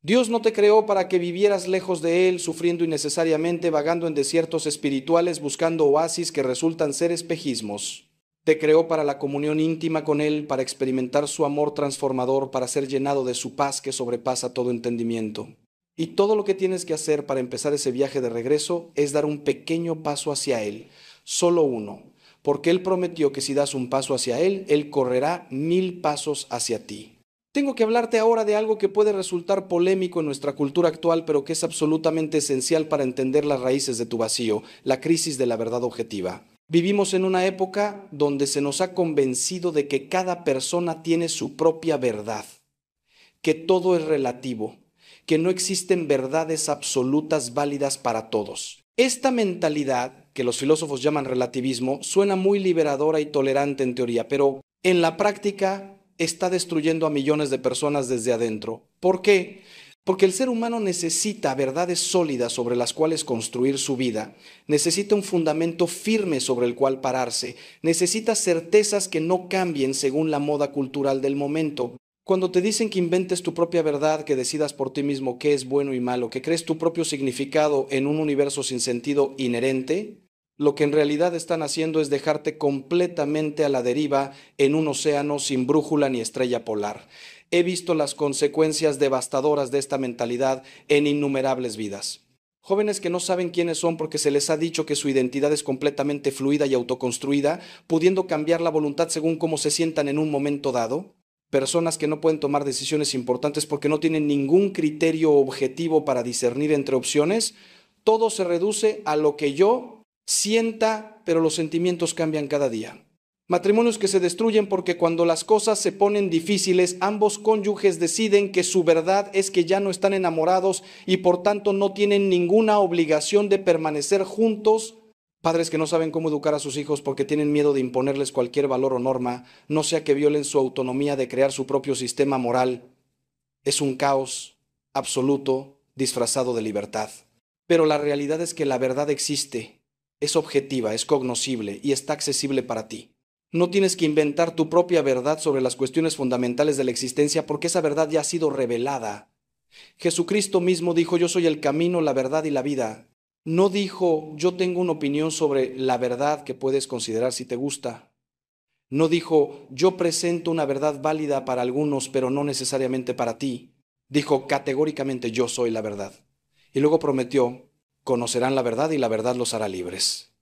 Dios no te creó para que vivieras lejos de Él, sufriendo innecesariamente, vagando en desiertos espirituales, buscando oasis que resultan ser espejismos. Te creó para la comunión íntima con Él, para experimentar su amor transformador, para ser llenado de su paz que sobrepasa todo entendimiento. Y todo lo que tienes que hacer para empezar ese viaje de regreso es dar un pequeño paso hacia Él, solo uno, porque Él prometió que si das un paso hacia Él, Él correrá 1000 pasos hacia ti. Tengo que hablarte ahora de algo que puede resultar polémico en nuestra cultura actual, pero que es absolutamente esencial para entender las raíces de tu vacío, la crisis de la verdad objetiva. Vivimos en una época donde se nos ha convencido de que cada persona tiene su propia verdad, que todo es relativo, que no existen verdades absolutas válidas para todos. Esta mentalidad que los filósofos llaman relativismo, suena muy liberadora y tolerante en teoría, pero en la práctica está destruyendo a millones de personas desde adentro. ¿Por qué? Porque el ser humano necesita verdades sólidas sobre las cuales construir su vida, necesita un fundamento firme sobre el cual pararse, necesita certezas que no cambien según la moda cultural del momento. Cuando te dicen que inventes tu propia verdad, que decidas por ti mismo qué es bueno y malo, que crees tu propio significado en un universo sin sentido inherente, lo que en realidad están haciendo es dejarte completamente a la deriva en un océano sin brújula ni estrella polar. He visto las consecuencias devastadoras de esta mentalidad en innumerables vidas. Jóvenes que no saben quiénes son porque se les ha dicho que su identidad es completamente fluida y autoconstruida, pudiendo cambiar la voluntad según cómo se sientan en un momento dado. Personas que no pueden tomar decisiones importantes porque no tienen ningún criterio objetivo para discernir entre opciones. Todo se reduce a lo que yo sienta, pero los sentimientos cambian cada día. Matrimonios que se destruyen porque cuando las cosas se ponen difíciles, ambos cónyuges deciden que su verdad es que ya no están enamorados y por tanto no tienen ninguna obligación de permanecer juntos. Padres que no saben cómo educar a sus hijos porque tienen miedo de imponerles cualquier valor o norma, no sea que violen su autonomía de crear su propio sistema moral. Es un caos absoluto disfrazado de libertad. Pero la realidad es que la verdad existe, es objetiva, es cognoscible y está accesible para ti. No tienes que inventar tu propia verdad sobre las cuestiones fundamentales de la existencia porque esa verdad ya ha sido revelada. Jesucristo mismo dijo: yo soy el camino, la verdad y la vida. No dijo: yo tengo una opinión sobre la verdad que puedes considerar si te gusta. No dijo: yo presento una verdad válida para algunos, pero no necesariamente para ti. Dijo categóricamente: yo soy la verdad. Y luego prometió: conocerán la verdad y la verdad los hará libres.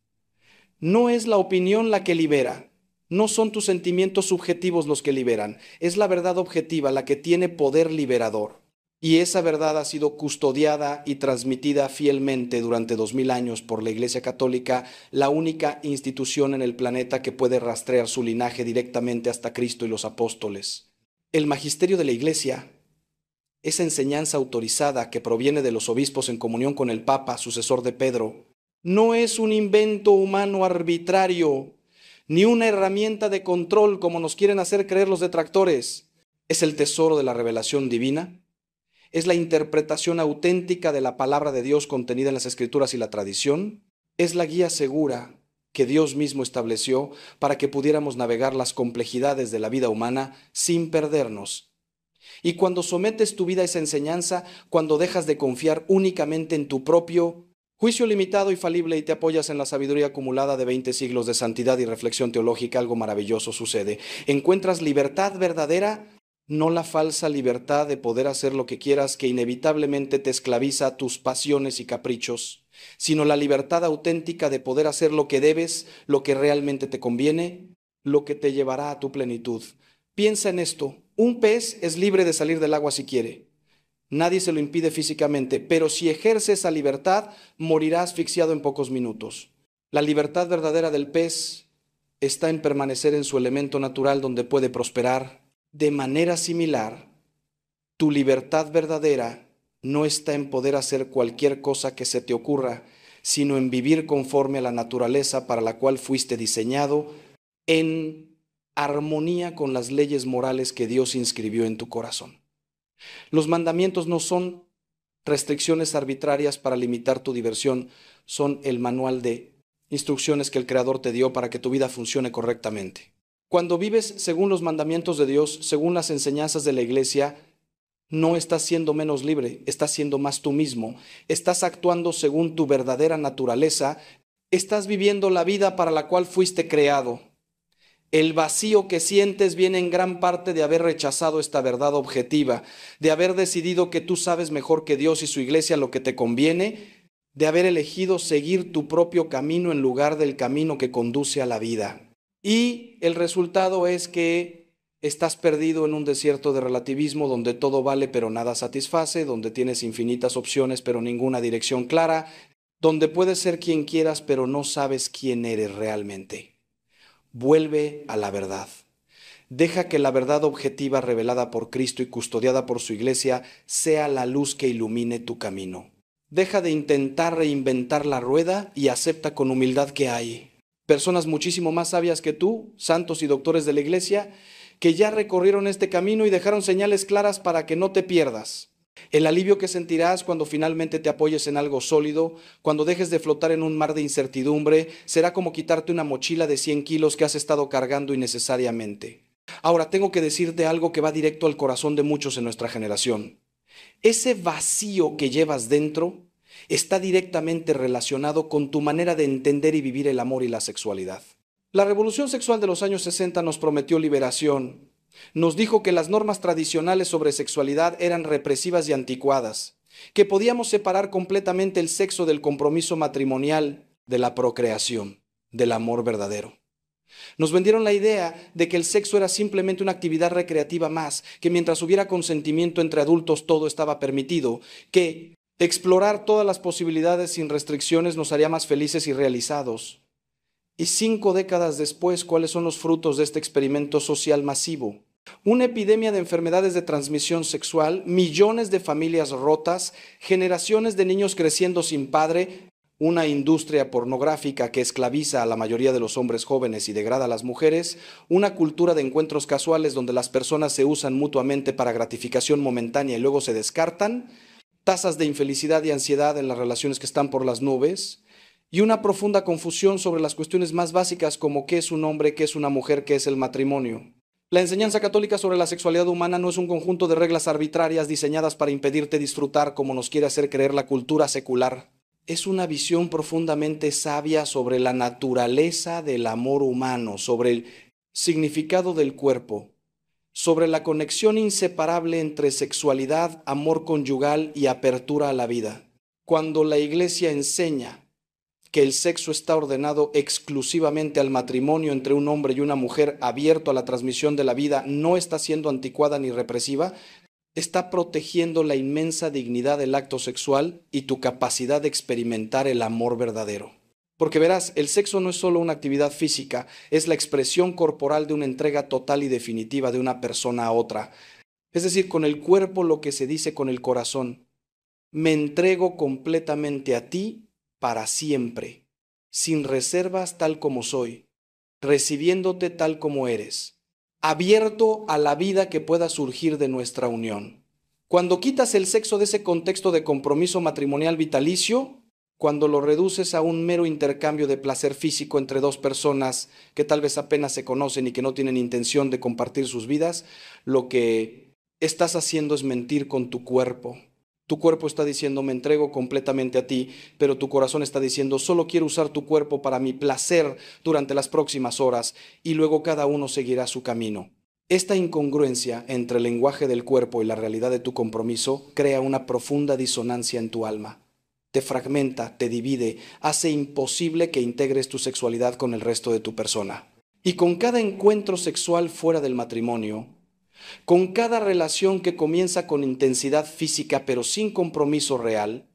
No es la opinión la que libera. No son tus sentimientos subjetivos los que liberan. Es la verdad objetiva la que tiene poder liberador. Y esa verdad ha sido custodiada y transmitida fielmente durante 2000 años por la Iglesia Católica, la única institución en el planeta que puede rastrear su linaje directamente hasta Cristo y los apóstoles. El magisterio de la Iglesia, esa enseñanza autorizada que proviene de los obispos en comunión con el Papa, sucesor de Pedro, no es un invento humano arbitrario, ni una herramienta de control como nos quieren hacer creer los detractores. Es el tesoro de la revelación divina. Es la interpretación auténtica de la palabra de Dios contenida en las Escrituras y la tradición. Es la guía segura que Dios mismo estableció para que pudiéramos navegar las complejidades de la vida humana sin perdernos. Y cuando sometes tu vida a esa enseñanza, cuando dejas de confiar únicamente en tu propio juicio limitado y falible y te apoyas en la sabiduría acumulada de 20 siglos de santidad y reflexión teológica, algo maravilloso sucede. Encuentras libertad verdadera, no la falsa libertad de poder hacer lo que quieras que inevitablemente te esclaviza a tus pasiones y caprichos, sino la libertad auténtica de poder hacer lo que debes, lo que realmente te conviene, lo que te llevará a tu plenitud. Piensa en esto: un pez es libre de salir del agua si quiere. Nadie se lo impide físicamente, pero si ejerce esa libertad, morirá asfixiado en pocos minutos. La libertad verdadera del pez está en permanecer en su elemento natural donde puede prosperar. De manera similar, tu libertad verdadera no está en poder hacer cualquier cosa que se te ocurra, sino en vivir conforme a la naturaleza para la cual fuiste diseñado, en armonía con las leyes morales que Dios inscribió en tu corazón. Los mandamientos no son restricciones arbitrarias para limitar tu diversión, son el manual de instrucciones que el Creador te dio para que tu vida funcione correctamente. Cuando vives según los mandamientos de Dios, según las enseñanzas de la Iglesia, no estás siendo menos libre, estás siendo más tú mismo, estás actuando según tu verdadera naturaleza, estás viviendo la vida para la cual fuiste creado. El vacío que sientes viene en gran parte de haber rechazado esta verdad objetiva, de haber decidido que tú sabes mejor que Dios y su Iglesia lo que te conviene, de haber elegido seguir tu propio camino en lugar del camino que conduce a la vida. Y el resultado es que estás perdido en un desierto de relativismo donde todo vale pero nada satisface, donde tienes infinitas opciones pero ninguna dirección clara, donde puedes ser quien quieras pero no sabes quién eres realmente. Vuelve a la verdad. Deja que la verdad objetiva revelada por Cristo y custodiada por su Iglesia sea la luz que ilumine tu camino. Deja de intentar reinventar la rueda y acepta con humildad que hay personas muchísimo más sabias que tú, santos y doctores de la iglesia, que ya recorrieron este camino y dejaron señales claras para que no te pierdas. El alivio que sentirás cuando finalmente te apoyes en algo sólido, cuando dejes de flotar en un mar de incertidumbre, será como quitarte una mochila de 100 kilos que has estado cargando innecesariamente. Ahora tengo que decirte algo que va directo al corazón de muchos en nuestra generación. Ese vacío que llevas dentro está directamente relacionado con tu manera de entender y vivir el amor y la sexualidad. La revolución sexual de los años 60 nos prometió liberación. Nos dijo que las normas tradicionales sobre sexualidad eran represivas y anticuadas, que podíamos separar completamente el sexo del compromiso matrimonial, de la procreación, del amor verdadero. Nos vendieron la idea de que el sexo era simplemente una actividad recreativa más, que mientras hubiera consentimiento entre adultos todo estaba permitido, que explorar todas las posibilidades sin restricciones nos haría más felices y realizados. Y 5 décadas después, ¿cuáles son los frutos de este experimento social masivo? Una epidemia de enfermedades de transmisión sexual, millones de familias rotas, generaciones de niños creciendo sin padre, una industria pornográfica que esclaviza a la mayoría de los hombres jóvenes y degrada a las mujeres, una cultura de encuentros casuales donde las personas se usan mutuamente para gratificación momentánea y luego se descartan, tasas de infelicidad y ansiedad en las relaciones que están por las nubes, y una profunda confusión sobre las cuestiones más básicas como qué es un hombre, qué es una mujer, qué es el matrimonio. La enseñanza católica sobre la sexualidad humana no es un conjunto de reglas arbitrarias diseñadas para impedirte disfrutar como nos quiere hacer creer la cultura secular. Es una visión profundamente sabia sobre la naturaleza del amor humano, sobre el significado del cuerpo, sobre la conexión inseparable entre sexualidad, amor conyugal y apertura a la vida. Cuando la Iglesia enseña que el sexo está ordenado exclusivamente al matrimonio entre un hombre y una mujer abierto a la transmisión de la vida, no está siendo anticuada ni represiva, está protegiendo la inmensa dignidad del acto sexual y tu capacidad de experimentar el amor verdadero. Porque verás, el sexo no es solo una actividad física, es la expresión corporal de una entrega total y definitiva de una persona a otra. Es decir, con el cuerpo lo que se dice con el corazón. Me entrego completamente a ti para siempre, sin reservas tal como soy, recibiéndote tal como eres, abierto a la vida que pueda surgir de nuestra unión. Cuando quitas el sexo de ese contexto de compromiso matrimonial vitalicio, cuando lo reduces a un mero intercambio de placer físico entre dos personas que tal vez apenas se conocen y que no tienen intención de compartir sus vidas, lo que estás haciendo es mentir con tu cuerpo. Tu cuerpo está diciendo, me entrego completamente a ti, pero tu corazón está diciendo, solo quiero usar tu cuerpo para mi placer durante las próximas horas, y luego cada uno seguirá su camino. Esta incongruencia entre el lenguaje del cuerpo y la realidad de tu compromiso crea una profunda disonancia en tu alma. Te fragmenta, te divide, hace imposible que integres tu sexualidad con el resto de tu persona. Y con cada encuentro sexual fuera del matrimonio, con cada relación que comienza con intensidad física pero sin compromiso real,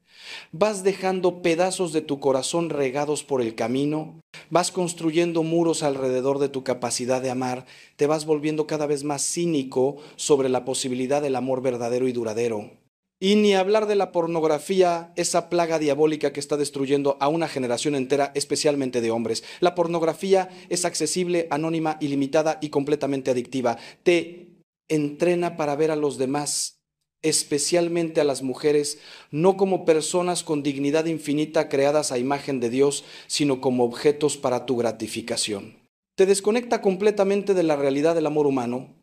vas dejando pedazos de tu corazón regados por el camino, vas construyendo muros alrededor de tu capacidad de amar, te vas volviendo cada vez más cínico sobre la posibilidad del amor verdadero y duradero. Y ni hablar de la pornografía, esa plaga diabólica que está destruyendo a una generación entera, especialmente de hombres. La pornografía es accesible, anónima, ilimitada y completamente adictiva. Te entrena para ver a los demás, especialmente a las mujeres, no como personas con dignidad infinita creadas a imagen de Dios, sino como objetos para tu gratificación. Te desconecta completamente de la realidad del amor humano,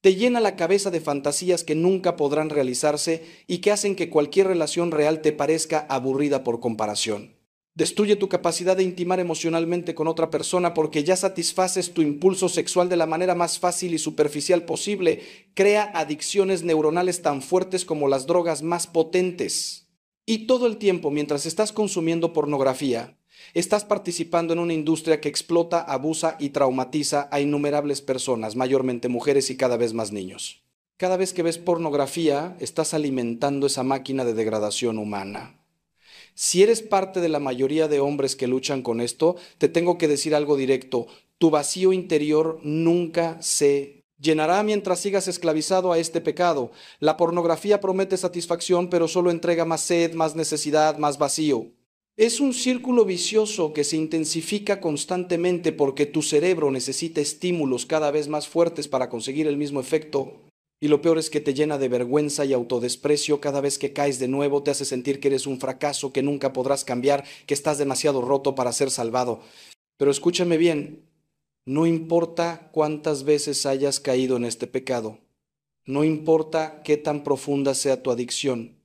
te llena la cabeza de fantasías que nunca podrán realizarse y que hacen que cualquier relación real te parezca aburrida por comparación. Destruye tu capacidad de intimar emocionalmente con otra persona porque ya satisfaces tu impulso sexual de la manera más fácil y superficial posible. Crea adicciones neuronales tan fuertes como las drogas más potentes. Y todo el tiempo, mientras estás consumiendo pornografía, estás participando en una industria que explota, abusa y traumatiza a innumerables personas, mayormente mujeres y cada vez más niños. Cada vez que ves pornografía, estás alimentando esa máquina de degradación humana. Si eres parte de la mayoría de hombres que luchan con esto, te tengo que decir algo directo. Tu vacío interior nunca se Llenará mientras sigas esclavizado a este pecado. La pornografía promete satisfacción, pero solo entrega más sed, más necesidad, más vacío. Es un círculo vicioso que se intensifica constantemente porque tu cerebro necesita estímulos cada vez más fuertes para conseguir el mismo efecto. Y lo peor es que te llena de vergüenza y autodesprecio cada vez que caes de nuevo, te hace sentir que eres un fracaso, que nunca podrás cambiar, que estás demasiado roto para ser salvado. Pero escúchame bien, no importa cuántas veces hayas caído en este pecado, no importa qué tan profunda sea tu adicción,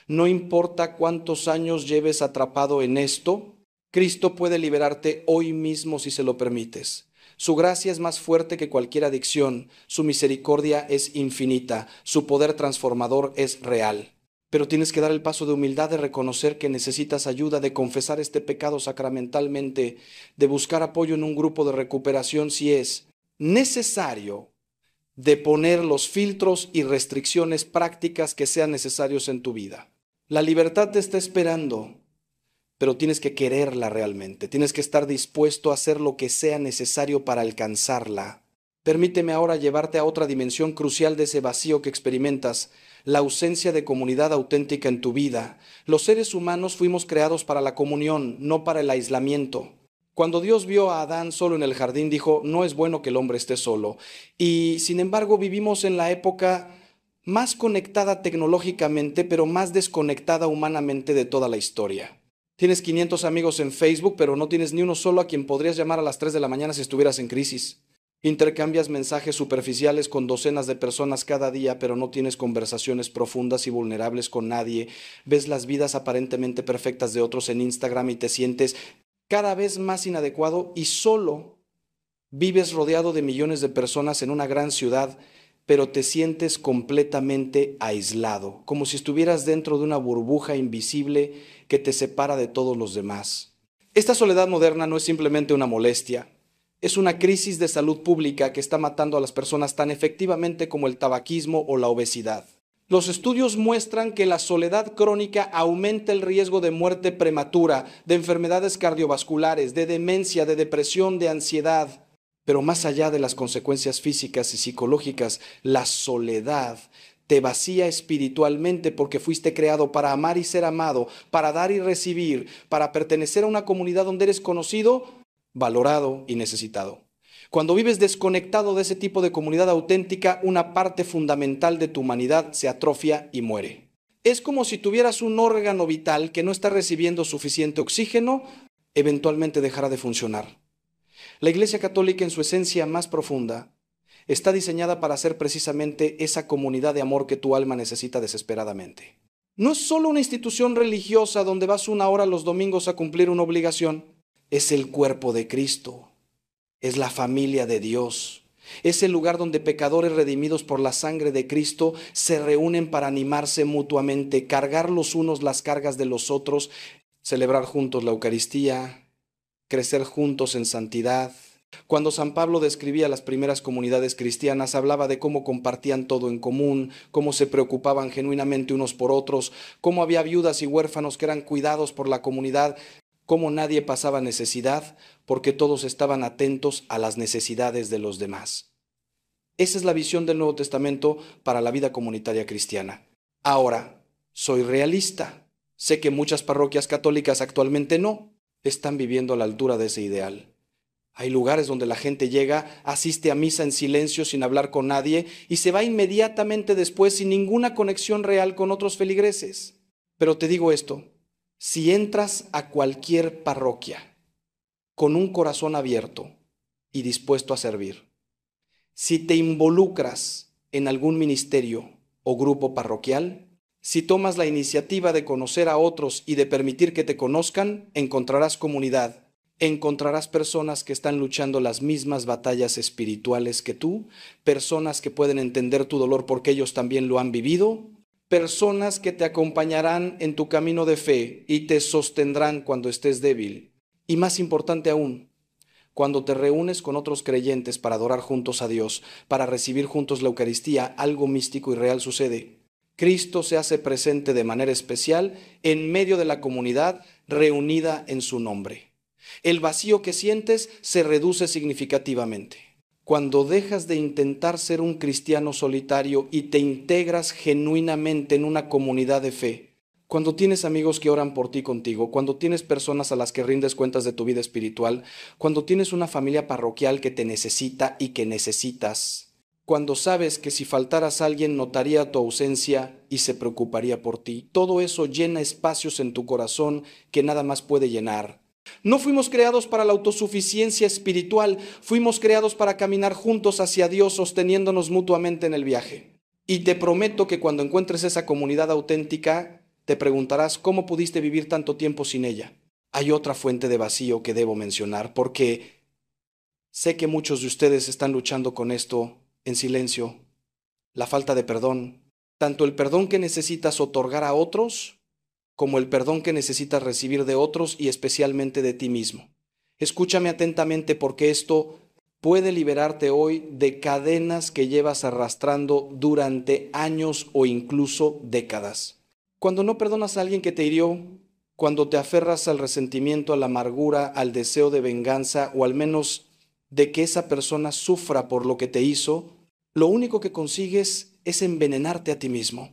no importa cuántos años lleves atrapado en esto, Cristo puede liberarte hoy mismo si se lo permites. Su gracia es más fuerte que cualquier adicción, su misericordia es infinita, su poder transformador es real. Pero tienes que dar el paso de humildad, de reconocer que necesitas ayuda, de confesar este pecado sacramentalmente, de buscar apoyo en un grupo de recuperación si es necesario, de poner los filtros y restricciones prácticas que sean necesarios en tu vida. La libertad te está esperando, pero tienes que quererla realmente, tienes que estar dispuesto a hacer lo que sea necesario para alcanzarla. Permíteme ahora llevarte a otra dimensión crucial de ese vacío que experimentas, la ausencia de comunidad auténtica en tu vida. Los seres humanos fuimos creados para la comunión, no para el aislamiento. Cuando Dios vio a Adán solo en el jardín, dijo, no es bueno que el hombre esté solo. Y sin embargo vivimos en la época más conectada tecnológicamente, pero más desconectada humanamente de toda la historia. Tienes 500 amigos en Facebook, pero no tienes ni uno solo a quien podrías llamar a las 3 de la mañana si estuvieras en crisis. Intercambias mensajes superficiales con docenas de personas cada día, pero no tienes conversaciones profundas y vulnerables con nadie. Ves las vidas aparentemente perfectas de otros en Instagram y te sientes cada vez más inadecuado y solo. Vives rodeado de millones de personas en una gran ciudad, pero te sientes completamente aislado, como si estuvieras dentro de una burbuja invisible que te separa de todos los demás. Esta soledad moderna no es simplemente una molestia, es una crisis de salud pública que está matando a las personas tan efectivamente como el tabaquismo o la obesidad. Los estudios muestran que la soledad crónica aumenta el riesgo de muerte prematura, de enfermedades cardiovasculares, de demencia, de depresión, de ansiedad. Pero más allá de las consecuencias físicas y psicológicas, la soledad te vacía espiritualmente porque fuiste creado para amar y ser amado, para dar y recibir, para pertenecer a una comunidad donde eres conocido, valorado y necesitado. Cuando vives desconectado de ese tipo de comunidad auténtica, una parte fundamental de tu humanidad se atrofia y muere. Es como si tuvieras un órgano vital que no está recibiendo suficiente oxígeno, eventualmente dejará de funcionar. La Iglesia Católica, en su esencia más profunda, está diseñada para ser precisamente esa comunidad de amor que tu alma necesita desesperadamente. No es solo una institución religiosa donde vas una hora los domingos a cumplir una obligación, es el cuerpo de Cristo, es la familia de Dios, es el lugar donde pecadores redimidos por la sangre de Cristo se reúnen para animarse mutuamente, cargar los unos las cargas de los otros, celebrar juntos la Eucaristía, crecer juntos en santidad. Cuando San Pablo describía las primeras comunidades cristianas, hablaba de cómo compartían todo en común, cómo se preocupaban genuinamente unos por otros, cómo había viudas y huérfanos que eran cuidados por la comunidad, cómo nadie pasaba necesidad, porque todos estaban atentos a las necesidades de los demás. Esa es la visión del Nuevo Testamento para la vida comunitaria cristiana. Ahora, soy realista. Sé que muchas parroquias católicas actualmente no están viviendo a la altura de ese ideal. Hay lugares donde la gente llega, asiste a misa en silencio sin hablar con nadie y se va inmediatamente después sin ninguna conexión real con otros feligreses. Pero te digo esto, si entras a cualquier parroquia con un corazón abierto y dispuesto a servir, si te involucras en algún ministerio o grupo parroquial, si tomas la iniciativa de conocer a otros y de permitir que te conozcan, encontrarás comunidad, encontrarás personas que están luchando las mismas batallas espirituales que tú, personas que pueden entender tu dolor porque ellos también lo han vivido, personas que te acompañarán en tu camino de fe y te sostendrán cuando estés débil. Y más importante aún, cuando te reúnes con otros creyentes para adorar juntos a Dios, para recibir juntos la Eucaristía, algo místico y real sucede. Cristo se hace presente de manera especial en medio de la comunidad reunida en su nombre. El vacío que sientes se reduce significativamente. cuando dejas de intentar ser un cristiano solitario y te integras genuinamente en una comunidad de fe, cuando tienes amigos que oran por ti contigo, cuando tienes personas a las que rindes cuentas de tu vida espiritual, cuando tienes una familia parroquial que te necesita y que necesitas, cuando sabes que si faltaras alguien notaría tu ausencia y se preocuparía por ti, todo eso llena espacios en tu corazón que nada más puede llenar. No fuimos creados para la autosuficiencia espiritual, fuimos creados para caminar juntos hacia Dios, sosteniéndonos mutuamente en el viaje. Y te prometo que cuando encuentres esa comunidad auténtica, te preguntarás cómo pudiste vivir tanto tiempo sin ella. Hay otra fuente de vacío que debo mencionar, porque sé que muchos de ustedes están luchando con esto en silencio. La falta de perdón, tanto el perdón que necesitas otorgar a otros, como el perdón que necesitas recibir de otros y especialmente de ti mismo. Escúchame atentamente porque esto puede liberarte hoy de cadenas que llevas arrastrando durante años o incluso décadas. Cuando no perdonas a alguien que te hirió, cuando te aferras al resentimiento, a la amargura, al deseo de venganza o al menos de que esa persona sufra por lo que te hizo, lo único que consigues es envenenarte a ti mismo.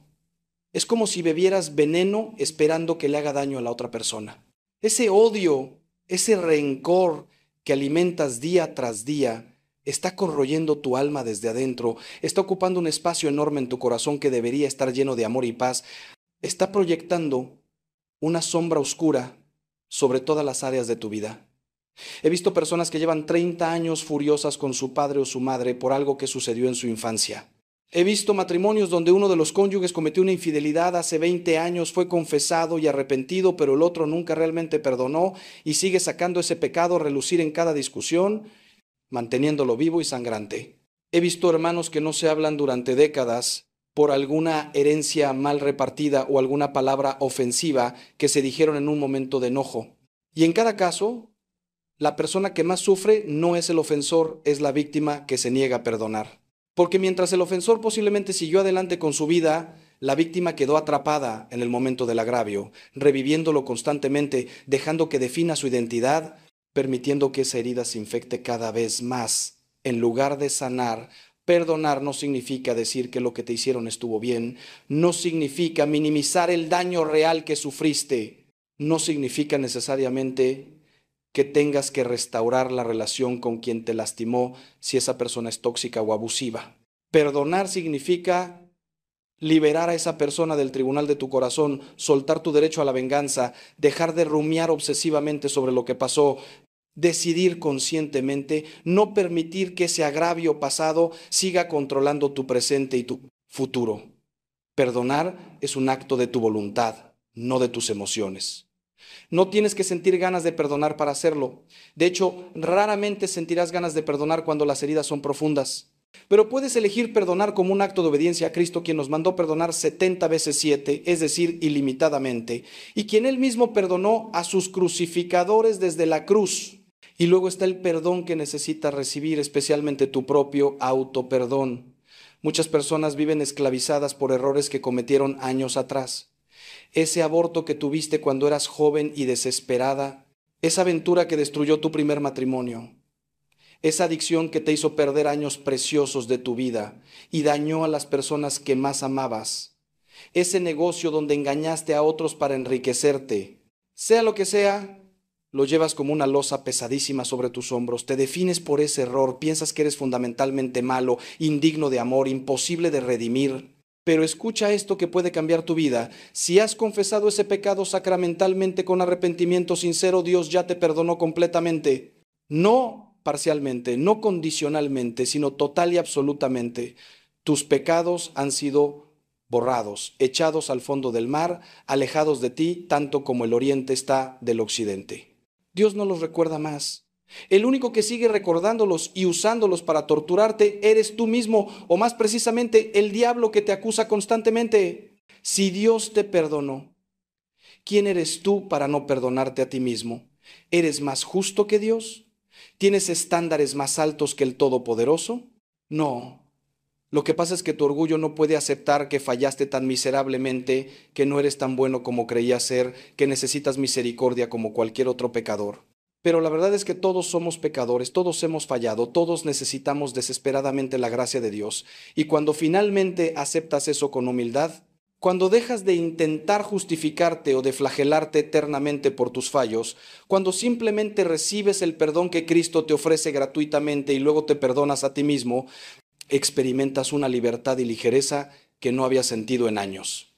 Es como si bebieras veneno esperando que le haga daño a la otra persona. Ese odio, ese rencor que alimentas día tras día, está corroyendo tu alma desde adentro, está ocupando un espacio enorme en tu corazón que debería estar lleno de amor y paz, está proyectando una sombra oscura sobre todas las áreas de tu vida. He visto personas que llevan 30 años furiosas con su padre o su madre por algo que sucedió en su infancia. He visto matrimonios donde uno de los cónyuges cometió una infidelidad hace 20 años, fue confesado y arrepentido, pero el otro nunca realmente perdonó y sigue sacando ese pecado a relucir en cada discusión, manteniéndolo vivo y sangrante. He visto hermanos que no se hablan durante décadas por alguna herencia mal repartida o alguna palabra ofensiva que se dijeron en un momento de enojo. Y en cada caso, la persona que más sufre no es el ofensor, es la víctima que se niega a perdonar. Porque mientras el ofensor posiblemente siguió adelante con su vida, la víctima quedó atrapada en el momento del agravio, reviviéndolo constantemente, dejando que defina su identidad, permitiendo que esa herida se infecte cada vez más. En lugar de sanar, perdonar no significa decir que lo que te hicieron estuvo bien, no significa minimizar el daño real que sufriste, no significa necesariamente que tengas que restaurar la relación con quien te lastimó si esa persona es tóxica o abusiva. Perdonar significa liberar a esa persona del tribunal de tu corazón, soltar tu derecho a la venganza, dejar de rumiar obsesivamente sobre lo que pasó, decidir conscientemente, no permitir que ese agravio pasado siga controlando tu presente y tu futuro. Perdonar es un acto de tu voluntad, no de tus emociones. No tienes que sentir ganas de perdonar para hacerlo. De hecho, raramente sentirás ganas de perdonar cuando las heridas son profundas. Pero puedes elegir perdonar como un acto de obediencia a Cristo, quien nos mandó perdonar 70 veces 7, es decir, ilimitadamente, y quien él mismo perdonó a sus crucificadores desde la cruz. Y luego está el perdón que necesitas recibir, especialmente tu propio autoperdón. Muchas personas viven esclavizadas por errores que cometieron años atrás. Ese aborto que tuviste cuando eras joven y desesperada, esa aventura que destruyó tu primer matrimonio, esa adicción que te hizo perder años preciosos de tu vida y dañó a las personas que más amabas, ese negocio donde engañaste a otros para enriquecerte, sea lo que sea, lo llevas como una losa pesadísima sobre tus hombros, te defines por ese error, piensas que eres fundamentalmente malo, indigno de amor, imposible de redimir. Pero escucha esto que puede cambiar tu vida. Si has confesado ese pecado sacramentalmente con arrepentimiento sincero, Dios ya te perdonó completamente. No parcialmente, no condicionalmente, sino total y absolutamente. Tus pecados han sido borrados, echados al fondo del mar, alejados de ti, tanto como el oriente está del occidente. Dios no los recuerda más. El único que sigue recordándolos y usándolos para torturarte eres tú mismo, o más precisamente el diablo que te acusa constantemente. Si Dios te perdonó, ¿quién eres tú para no perdonarte a ti mismo? ¿Eres más justo que Dios? ¿Tienes estándares más altos que el Todopoderoso? No. Lo que pasa es que tu orgullo no puede aceptar que fallaste tan miserablemente, que no eres tan bueno como creías ser, que necesitas misericordia como cualquier otro pecador. Pero la verdad es que todos somos pecadores, todos hemos fallado, todos necesitamos desesperadamente la gracia de Dios. Y cuando finalmente aceptas eso con humildad, cuando dejas de intentar justificarte o de flagelarte eternamente por tus fallos, cuando simplemente recibes el perdón que Cristo te ofrece gratuitamente y luego te perdonas a ti mismo, experimentas una libertad y ligereza que no habías sentido en años.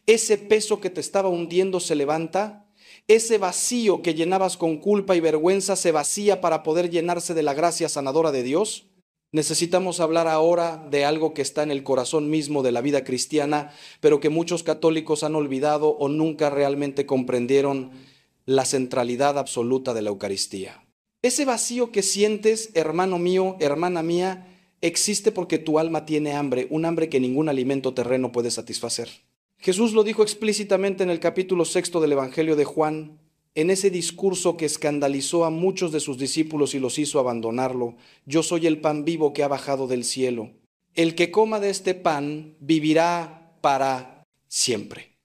Ese peso que te estaba hundiendo se levanta. Ese vacío que llenabas con culpa y vergüenza se vacía para poder llenarse de la gracia sanadora de Dios. Necesitamos hablar ahora de algo que está en el corazón mismo de la vida cristiana, pero que muchos católicos han olvidado o nunca realmente comprendieron: la centralidad absoluta de la Eucaristía. Ese vacío que sientes, hermano mío, hermana mía, existe porque tu alma tiene hambre, un hambre que ningún alimento terreno puede satisfacer. Jesús lo dijo explícitamente en el capítulo 6 del Evangelio de Juan, en ese discurso que escandalizó a muchos de sus discípulos y los hizo abandonarlo: yo soy el pan vivo que ha bajado del cielo. El que coma de este pan vivirá para siempre.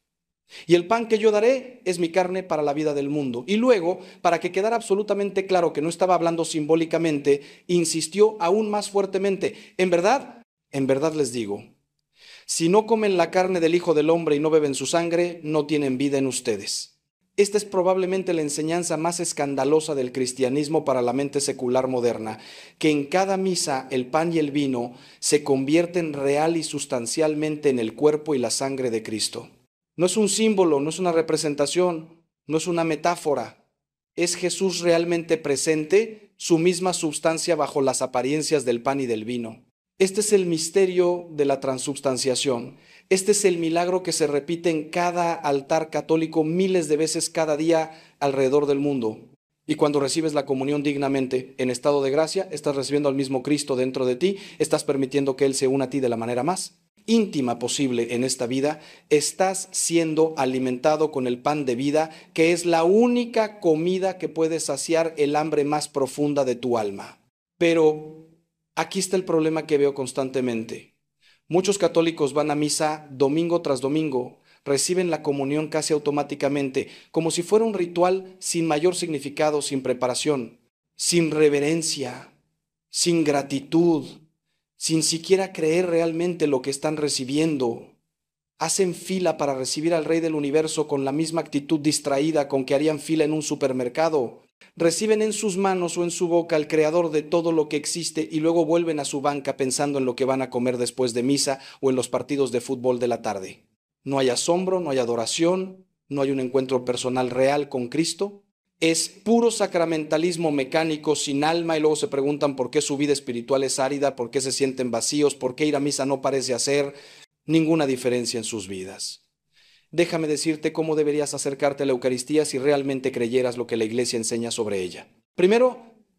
Y el pan que yo daré es mi carne para la vida del mundo. Y luego, para que quedara absolutamente claro que no estaba hablando simbólicamente, insistió aún más fuertemente: en verdad les digo, si no comen la carne del Hijo del Hombre y no beben su sangre, no tienen vida en ustedes. Esta es probablemente la enseñanza más escandalosa del cristianismo para la mente secular moderna, que en cada misa el pan y el vino se convierten real y sustancialmente en el cuerpo y la sangre de Cristo. No es un símbolo, no es una representación, no es una metáfora. Es Jesús realmente presente, su misma sustancia bajo las apariencias del pan y del vino. Este es el misterio de la transubstanciación. Este es el milagro que se repite en cada altar católico miles de veces cada día alrededor del mundo. Y cuando recibes la comunión dignamente, en estado de gracia, estás recibiendo al mismo Cristo dentro de ti, estás permitiendo que Él se una a ti de la manera más íntima posible en esta vida, estás siendo alimentado con el pan de vida, que es la única comida que puede saciar el hambre más profunda de tu alma. Pero aquí está el problema que veo constantemente. Muchos católicos van a misa domingo tras domingo, reciben la comunión casi automáticamente, como si fuera un ritual sin mayor significado, sin preparación, sin reverencia, sin gratitud, sin siquiera creer realmente lo que están recibiendo. Hacen fila para recibir al Rey del Universo con la misma actitud distraída con que harían fila en un supermercado. Reciben en sus manos o en su boca al Creador de todo lo que existe y luego vuelven a su banca pensando en lo que van a comer después de misa o en los partidos de fútbol de la tarde. No hay asombro, no hay adoración, no hay un encuentro personal real con Cristo. Es puro sacramentalismo mecánico sin alma y luego se preguntan por qué su vida espiritual es árida, por qué se sienten vacíos, por qué ir a misa no parece hacer ninguna diferencia en sus vidas. Déjame decirte cómo deberías acercarte a la Eucaristía si realmente creyeras lo que la Iglesia enseña sobre ella. Primero,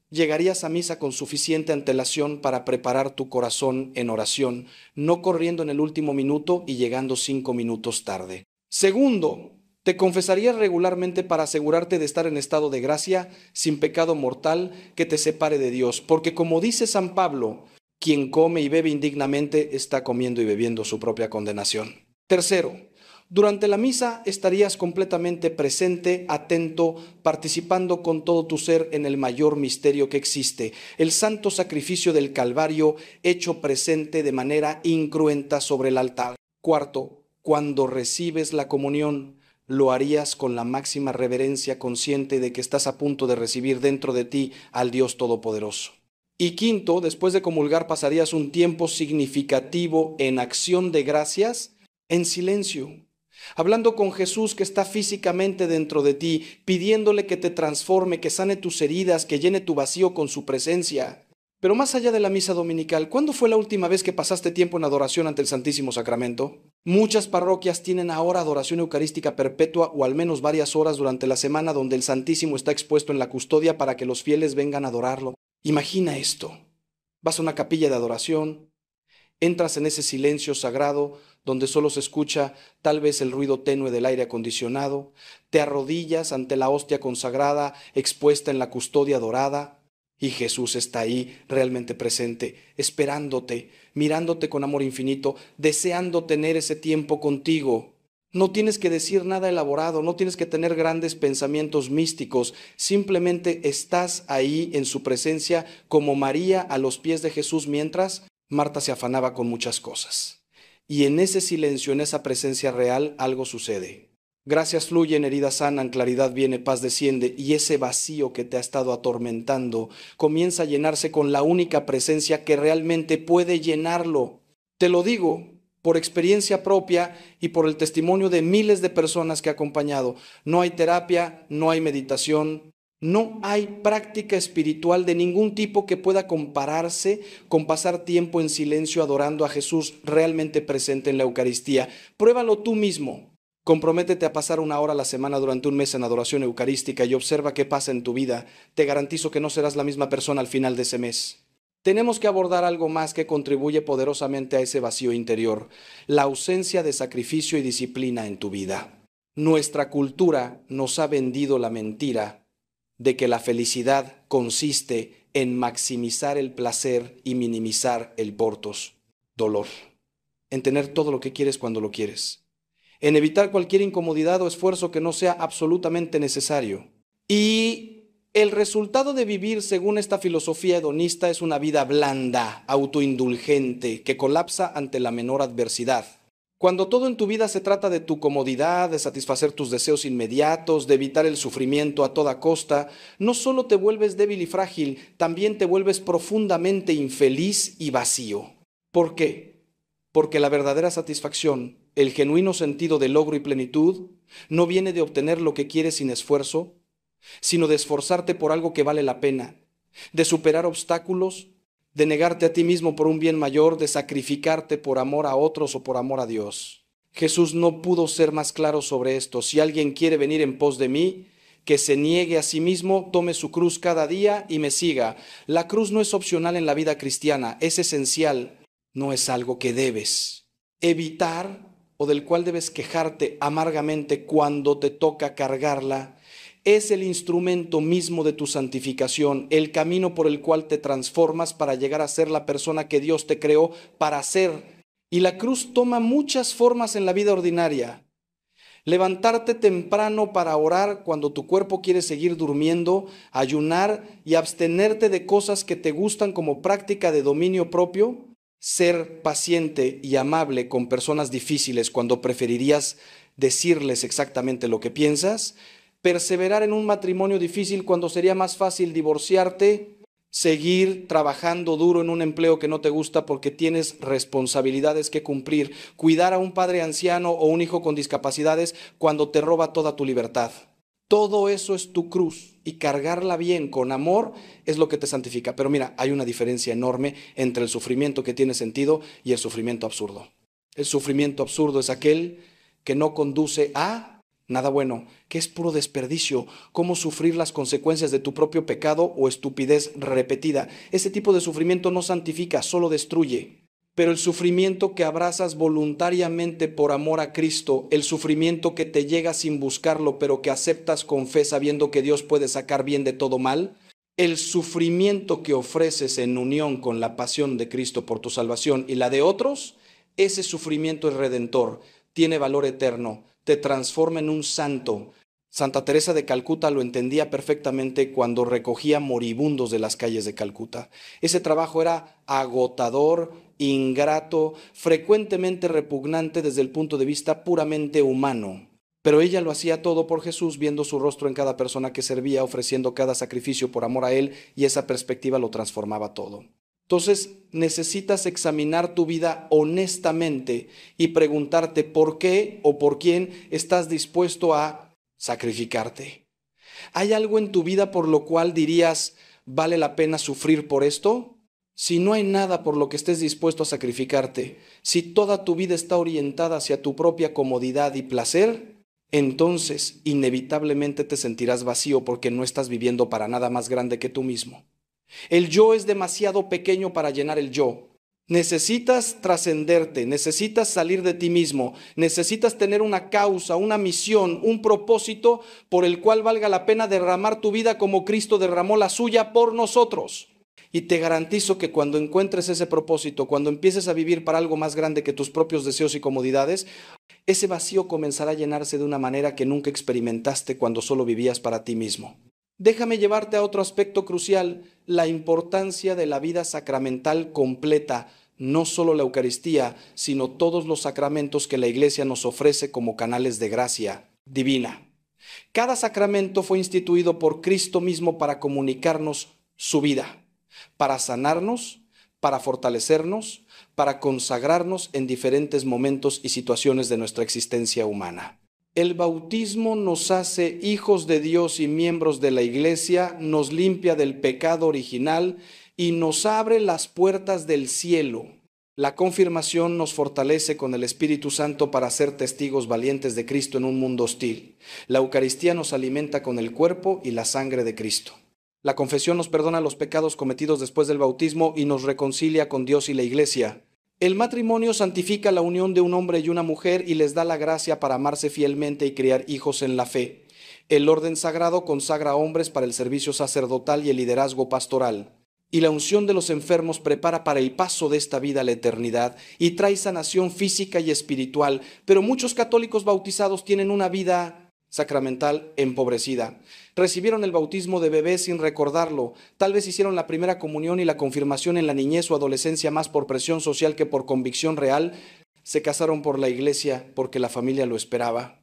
llegarías a misa con suficiente antelación para preparar tu corazón en oración, no corriendo en el último minuto y llegando 5 minutos tarde. Segundo, te confesarías regularmente para asegurarte de estar en estado de gracia, sin pecado mortal que te separe de Dios, porque como dice San Pablo, quien come y bebe indignamente está comiendo y bebiendo su propia condenación. Tercero, durante la misa estarías completamente presente, atento, participando con todo tu ser en el mayor misterio que existe, el santo sacrificio del Calvario hecho presente de manera incruenta sobre el altar. Cuarto, cuando recibes la comunión, lo harías con la máxima reverencia, consciente de que estás a punto de recibir dentro de ti al Dios Todopoderoso. Y quinto, después de comulgar pasarías un tiempo significativo en acción de gracias, en silencio, hablando con Jesús que está físicamente dentro de ti, pidiéndole que te transforme, que sane tus heridas, que llene tu vacío con su presencia. Pero más allá de la misa dominical, ¿cuándo fue la última vez que pasaste tiempo en adoración ante el Santísimo Sacramento? Muchas parroquias tienen ahora adoración eucarística perpetua o al menos varias horas durante la semana donde el Santísimo está expuesto en la custodia para que los fieles vengan a adorarlo. Imagina esto. Vas a una capilla de adoración, entras en ese silencio sagrado donde solo se escucha tal vez el ruido tenue del aire acondicionado, te arrodillas ante la hostia consagrada expuesta en la custodia dorada y Jesús está ahí realmente presente, esperándote, mirándote con amor infinito, deseando tener ese tiempo contigo. No tienes que decir nada elaborado, no tienes que tener grandes pensamientos místicos, simplemente estás ahí en su presencia como María a los pies de Jesús mientras Marta se afanaba con muchas cosas. Y en ese silencio, en esa presencia real, algo sucede. Gracias fluyen, heridas sanan, claridad viene, paz desciende, y ese vacío que te ha estado atormentando comienza a llenarse con la única presencia que realmente puede llenarlo. Te lo digo por experiencia propia y por el testimonio de miles de personas que he acompañado. No hay terapia, no hay meditación, no hay práctica espiritual de ningún tipo que pueda compararse con pasar tiempo en silencio adorando a Jesús realmente presente en la Eucaristía. Pruébalo tú mismo. Comprométete a pasar 1 hora a la semana durante un mes en adoración eucarística y observa qué pasa en tu vida. Te garantizo que no serás la misma persona al final de ese mes. Tenemos que abordar algo más que contribuye poderosamente a ese vacío interior, la ausencia de sacrificio y disciplina en tu vida. Nuestra cultura nos ha vendido la mentira de que la felicidad consiste en maximizar el placer y minimizar el portos, dolor, en tener todo lo que quieres cuando lo quieres, en evitar cualquier incomodidad o esfuerzo que no sea absolutamente necesario. Y el resultado de vivir según esta filosofía hedonista es una vida blanda, autoindulgente, que colapsa ante la menor adversidad. Cuando todo en tu vida se trata de tu comodidad, de satisfacer tus deseos inmediatos, de evitar el sufrimiento a toda costa, no solo te vuelves débil y frágil, también te vuelves profundamente infeliz y vacío. ¿Por qué? Porque la verdadera satisfacción, el genuino sentido de logro y plenitud, no viene de obtener lo que quieres sin esfuerzo, sino de esforzarte por algo que vale la pena, de superar obstáculos, de negarte a ti mismo por un bien mayor, de sacrificarte por amor a otros o por amor a Dios. Jesús no pudo ser más claro sobre esto. Si alguien quiere venir en pos de mí, que se niegue a sí mismo, tome su cruz cada día y me siga. La cruz no es opcional en la vida cristiana, es esencial. No es algo que debes evitar o del cual debes quejarte amargamente cuando te toca cargarla. Es el instrumento mismo de tu santificación, el camino por el cual te transformas para llegar a ser la persona que Dios te creó para ser. Y la cruz toma muchas formas en la vida ordinaria. Levantarte temprano para orar cuando tu cuerpo quiere seguir durmiendo, ayunar y abstenerte de cosas que te gustan como práctica de dominio propio. Ser paciente y amable con personas difíciles cuando preferirías decirles exactamente lo que piensas. Perseverar en un matrimonio difícil cuando sería más fácil divorciarte. Seguir trabajando duro en un empleo que no te gusta porque tienes responsabilidades que cumplir. Cuidar a un padre anciano o un hijo con discapacidades cuando te roba toda tu libertad. Todo eso es tu cruz y cargarla bien con amor es lo que te santifica. Pero mira, hay una diferencia enorme entre el sufrimiento que tiene sentido y el sufrimiento absurdo. El sufrimiento absurdo es aquel que no conduce a nada bueno, que es puro desperdicio, cómo sufrir las consecuencias de tu propio pecado o estupidez repetida. Ese tipo de sufrimiento no santifica, solo destruye. Pero el sufrimiento que abrazas voluntariamente por amor a Cristo, el sufrimiento que te llega sin buscarlo, pero que aceptas con fe sabiendo que Dios puede sacar bien de todo mal, el sufrimiento que ofreces en unión con la pasión de Cristo por tu salvación y la de otros, ese sufrimiento es redentor, tiene valor eterno, te transforma en un santo. Santa Teresa de Calcuta lo entendía perfectamente cuando recogía moribundos de las calles de Calcuta. Ese trabajo era agotador, ingrato, frecuentemente repugnante desde el punto de vista puramente humano. Pero ella lo hacía todo por Jesús, viendo su rostro en cada persona que servía, ofreciendo cada sacrificio por amor a Él, y esa perspectiva lo transformaba todo. Entonces necesitas examinar tu vida honestamente y preguntarte por qué o por quién estás dispuesto a sacrificarte. ¿Hay algo en tu vida por lo cual dirías, vale la pena sufrir por esto? Si no hay nada por lo que estés dispuesto a sacrificarte, si toda tu vida está orientada hacia tu propia comodidad y placer, entonces inevitablemente te sentirás vacío porque no estás viviendo para nada más grande que tú mismo. El yo es demasiado pequeño para llenar el yo. Necesitas trascenderte, necesitas salir de ti mismo, necesitas tener una causa, una misión, un propósito por el cual valga la pena derramar tu vida como Cristo derramó la suya por nosotros. Y te garantizo que cuando encuentres ese propósito, cuando empieces a vivir para algo más grande que tus propios deseos y comodidades, ese vacío comenzará a llenarse de una manera que nunca experimentaste cuando solo vivías para ti mismo. Déjame llevarte a otro aspecto crucial, la importancia de la vida sacramental completa, no solo la Eucaristía, sino todos los sacramentos que la Iglesia nos ofrece como canales de gracia divina. Cada sacramento fue instituido por Cristo mismo para comunicarnos su vida, para sanarnos, para fortalecernos, para consagrarnos en diferentes momentos y situaciones de nuestra existencia humana. El bautismo nos hace hijos de Dios y miembros de la Iglesia, nos limpia del pecado original y nos abre las puertas del cielo. La confirmación nos fortalece con el Espíritu Santo para ser testigos valientes de Cristo en un mundo hostil. La Eucaristía nos alimenta con el cuerpo y la sangre de Cristo. La confesión nos perdona los pecados cometidos después del bautismo y nos reconcilia con Dios y la Iglesia. El matrimonio santifica la unión de un hombre y una mujer y les da la gracia para amarse fielmente y criar hijos en la fe. El orden sagrado consagra a hombres para el servicio sacerdotal y el liderazgo pastoral. Y la unción de los enfermos prepara para el paso de esta vida a la eternidad y trae sanación física y espiritual. Pero muchos católicos bautizados tienen una vida sacramental empobrecida. Recibieron el bautismo de bebé sin recordarlo. Tal vez hicieron la primera comunión y la confirmación en la niñez o adolescencia más por presión social que por convicción real. Se casaron por la iglesia porque la familia lo esperaba.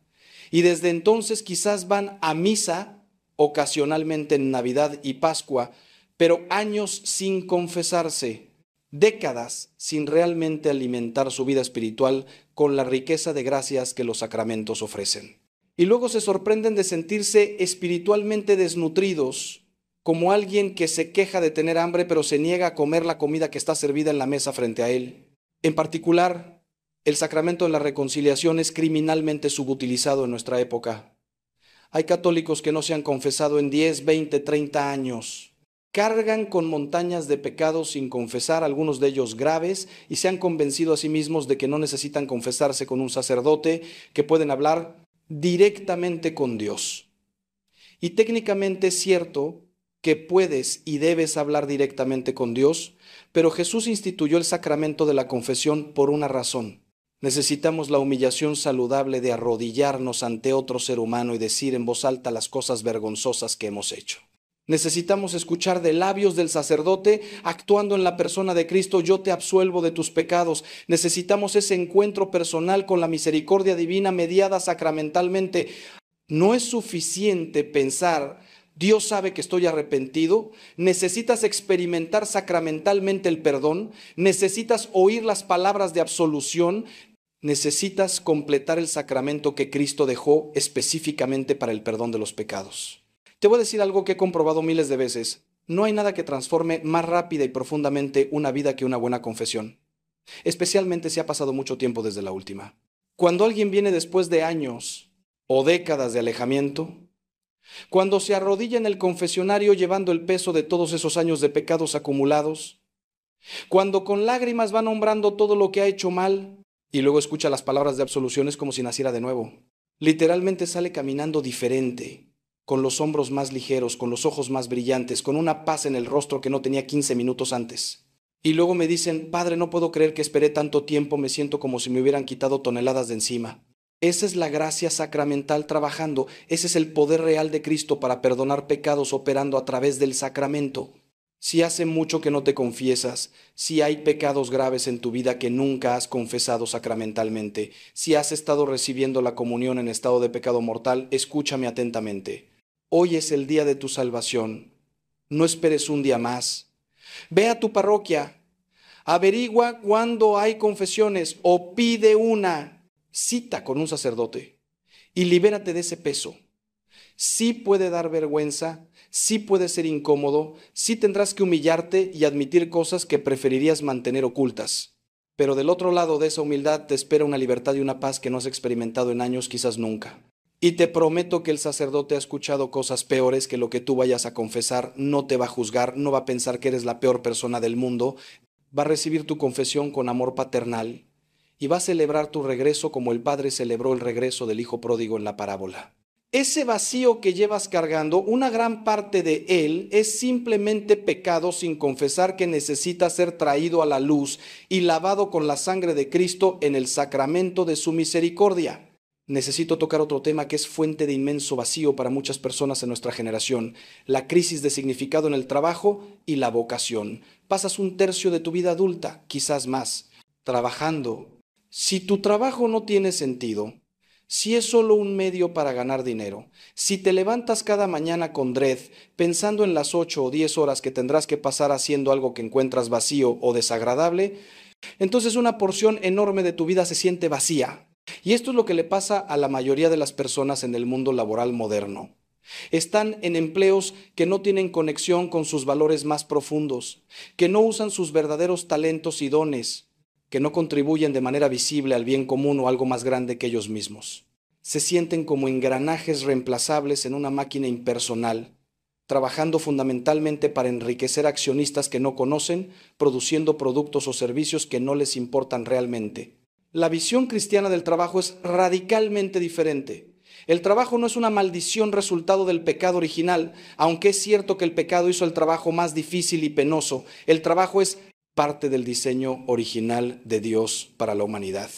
Y desde entonces quizás van a misa ocasionalmente en Navidad y Pascua, pero años sin confesarse, décadas sin realmente alimentar su vida espiritual con la riqueza de gracias que los sacramentos ofrecen. Y luego se sorprenden de sentirse espiritualmente desnutridos, como alguien que se queja de tener hambre pero se niega a comer la comida que está servida en la mesa frente a él. En particular, el sacramento de la reconciliación es criminalmente subutilizado en nuestra época. Hay católicos que no se han confesado en 10, 20, 30 años. Cargan con montañas de pecados sin confesar, algunos de ellos graves, y se han convencido a sí mismos de que no necesitan confesarse con un sacerdote, que pueden hablar directamente con Dios. Y técnicamente es cierto que puedes y debes hablar directamente con Dios, pero Jesús instituyó el sacramento de la confesión por una razón. Necesitamos la humillación saludable de arrodillarnos ante otro ser humano y decir en voz alta las cosas vergonzosas que hemos hecho. Necesitamos escuchar de labios del sacerdote, actuando en la persona de Cristo, yo te absuelvo de tus pecados. Necesitamos ese encuentro personal con la misericordia divina mediada sacramentalmente. No es suficiente pensar, Dios sabe que estoy arrepentido. Necesitas experimentar sacramentalmente el perdón. Necesitas oír las palabras de absolución. Necesitas completar el sacramento que Cristo dejó específicamente para el perdón de los pecados. Te voy a decir algo que he comprobado miles de veces. No hay nada que transforme más rápida y profundamente una vida que una buena confesión. Especialmente si ha pasado mucho tiempo desde la última. Cuando alguien viene después de años o décadas de alejamiento, cuando se arrodilla en el confesionario llevando el peso de todos esos años de pecados acumulados, cuando con lágrimas va nombrando todo lo que ha hecho mal y luego escucha las palabras de absolución, es como si naciera de nuevo. Literalmente sale caminando diferente, con los hombros más ligeros, con los ojos más brillantes, con una paz en el rostro que no tenía 15 minutos antes. Y luego me dicen, Padre, no puedo creer que esperé tanto tiempo, me siento como si me hubieran quitado toneladas de encima. Esa es la gracia sacramental trabajando, ese es el poder real de Cristo para perdonar pecados operando a través del sacramento. Si hace mucho que no te confiesas, si hay pecados graves en tu vida que nunca has confesado sacramentalmente, si has estado recibiendo la comunión en estado de pecado mortal, escúchame atentamente. Hoy es el día de tu salvación. No esperes un día más. Ve a tu parroquia, averigua cuándo hay confesiones o pide una cita con un sacerdote y libérate de ese peso. Sí puede dar vergüenza, sí puede ser incómodo, sí tendrás que humillarte y admitir cosas que preferirías mantener ocultas. Pero del otro lado de esa humildad te espera una libertad y una paz que no has experimentado en años, quizás nunca. Y te prometo que el sacerdote ha escuchado cosas peores que lo que tú vayas a confesar, no te va a juzgar, no va a pensar que eres la peor persona del mundo, va a recibir tu confesión con amor paternal y va a celebrar tu regreso como el padre celebró el regreso del hijo pródigo en la parábola. Ese vacío que llevas cargando, una gran parte de él es simplemente pecado sin confesar que necesita ser traído a la luz y lavado con la sangre de Cristo en el sacramento de su misericordia. Necesito tocar otro tema que es fuente de inmenso vacío para muchas personas en nuestra generación: la crisis de significado en el trabajo y la vocación. Pasas un tercio de tu vida adulta, quizás más, trabajando. Si tu trabajo no tiene sentido, si es solo un medio para ganar dinero, si te levantas cada mañana con dread, pensando en las 8 o 10 horas que tendrás que pasar haciendo algo que encuentras vacío o desagradable, entonces una porción enorme de tu vida se siente vacía. Y esto es lo que le pasa a la mayoría de las personas en el mundo laboral moderno. Están en empleos que no tienen conexión con sus valores más profundos, que no usan sus verdaderos talentos y dones, que no contribuyen de manera visible al bien común o algo más grande que ellos mismos. Se sienten como engranajes reemplazables en una máquina impersonal, trabajando fundamentalmente para enriquecer accionistas que no conocen, produciendo productos o servicios que no les importan realmente. La visión cristiana del trabajo es radicalmente diferente. El trabajo no es una maldición resultado del pecado original, aunque es cierto que el pecado hizo el trabajo más difícil y penoso. El trabajo es parte del diseño original de Dios para la humanidad.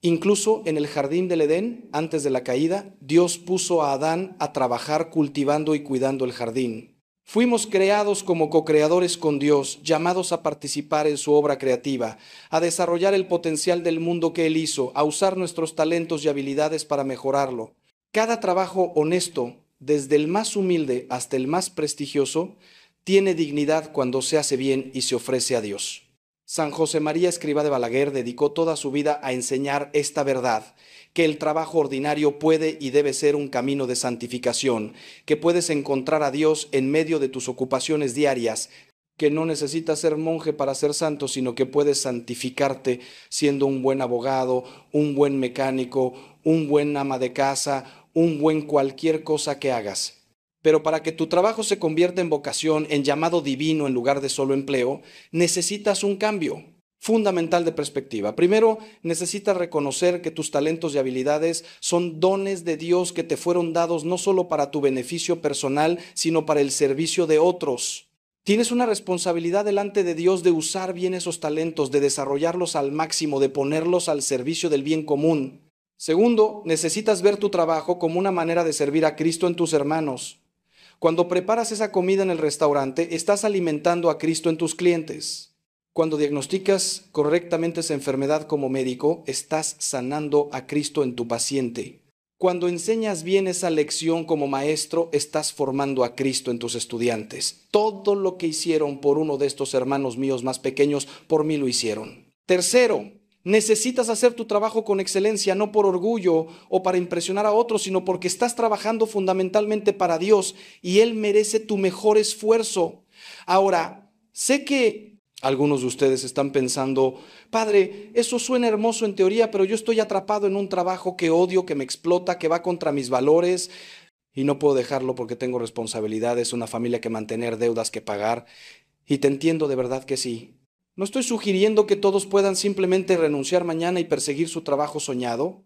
Incluso en el jardín del Edén, antes de la caída, Dios puso a Adán a trabajar cultivando y cuidando el jardín. Fuimos creados como co-creadores con Dios, llamados a participar en su obra creativa, a desarrollar el potencial del mundo que Él hizo, a usar nuestros talentos y habilidades para mejorarlo. Cada trabajo honesto, desde el más humilde hasta el más prestigioso, tiene dignidad cuando se hace bien y se ofrece a Dios. San José María Escrivá de Balaguer dedicó toda su vida a enseñar esta verdad, que el trabajo ordinario puede y debe ser un camino de santificación, que puedes encontrar a Dios en medio de tus ocupaciones diarias, que no necesitas ser monje para ser santo, sino que puedes santificarte siendo un buen abogado, un buen mecánico, un buen ama de casa, un buen cualquier cosa que hagas. Pero para que tu trabajo se convierta en vocación, en llamado divino en lugar de solo empleo, necesitas un cambio fundamental de perspectiva. Primero, necesitas reconocer que tus talentos y habilidades son dones de Dios que te fueron dados no solo para tu beneficio personal, sino para el servicio de otros. Tienes una responsabilidad delante de Dios de usar bien esos talentos, de desarrollarlos al máximo, de ponerlos al servicio del bien común. Segundo, necesitas ver tu trabajo como una manera de servir a Cristo en tus hermanos. Cuando preparas esa comida en el restaurante, estás alimentando a Cristo en tus clientes. Cuando diagnosticas correctamente esa enfermedad como médico, estás sanando a Cristo en tu paciente. Cuando enseñas bien esa lección como maestro, estás formando a Cristo en tus estudiantes. Todo lo que hicieron por uno de estos hermanos míos más pequeños, por mí lo hicieron. Tercero, necesitas hacer tu trabajo con excelencia, no por orgullo o para impresionar a otros, sino porque estás trabajando fundamentalmente para Dios y Él merece tu mejor esfuerzo. Ahora, sé que algunos de ustedes están pensando: Padre, eso suena hermoso en teoría, pero yo estoy atrapado en un trabajo que odio, que me explota, que va contra mis valores y no puedo dejarlo porque tengo responsabilidades, una familia que mantener, deudas que pagar. Y te entiendo, de verdad que sí. No estoy sugiriendo que todos puedan simplemente renunciar mañana y perseguir su trabajo soñado,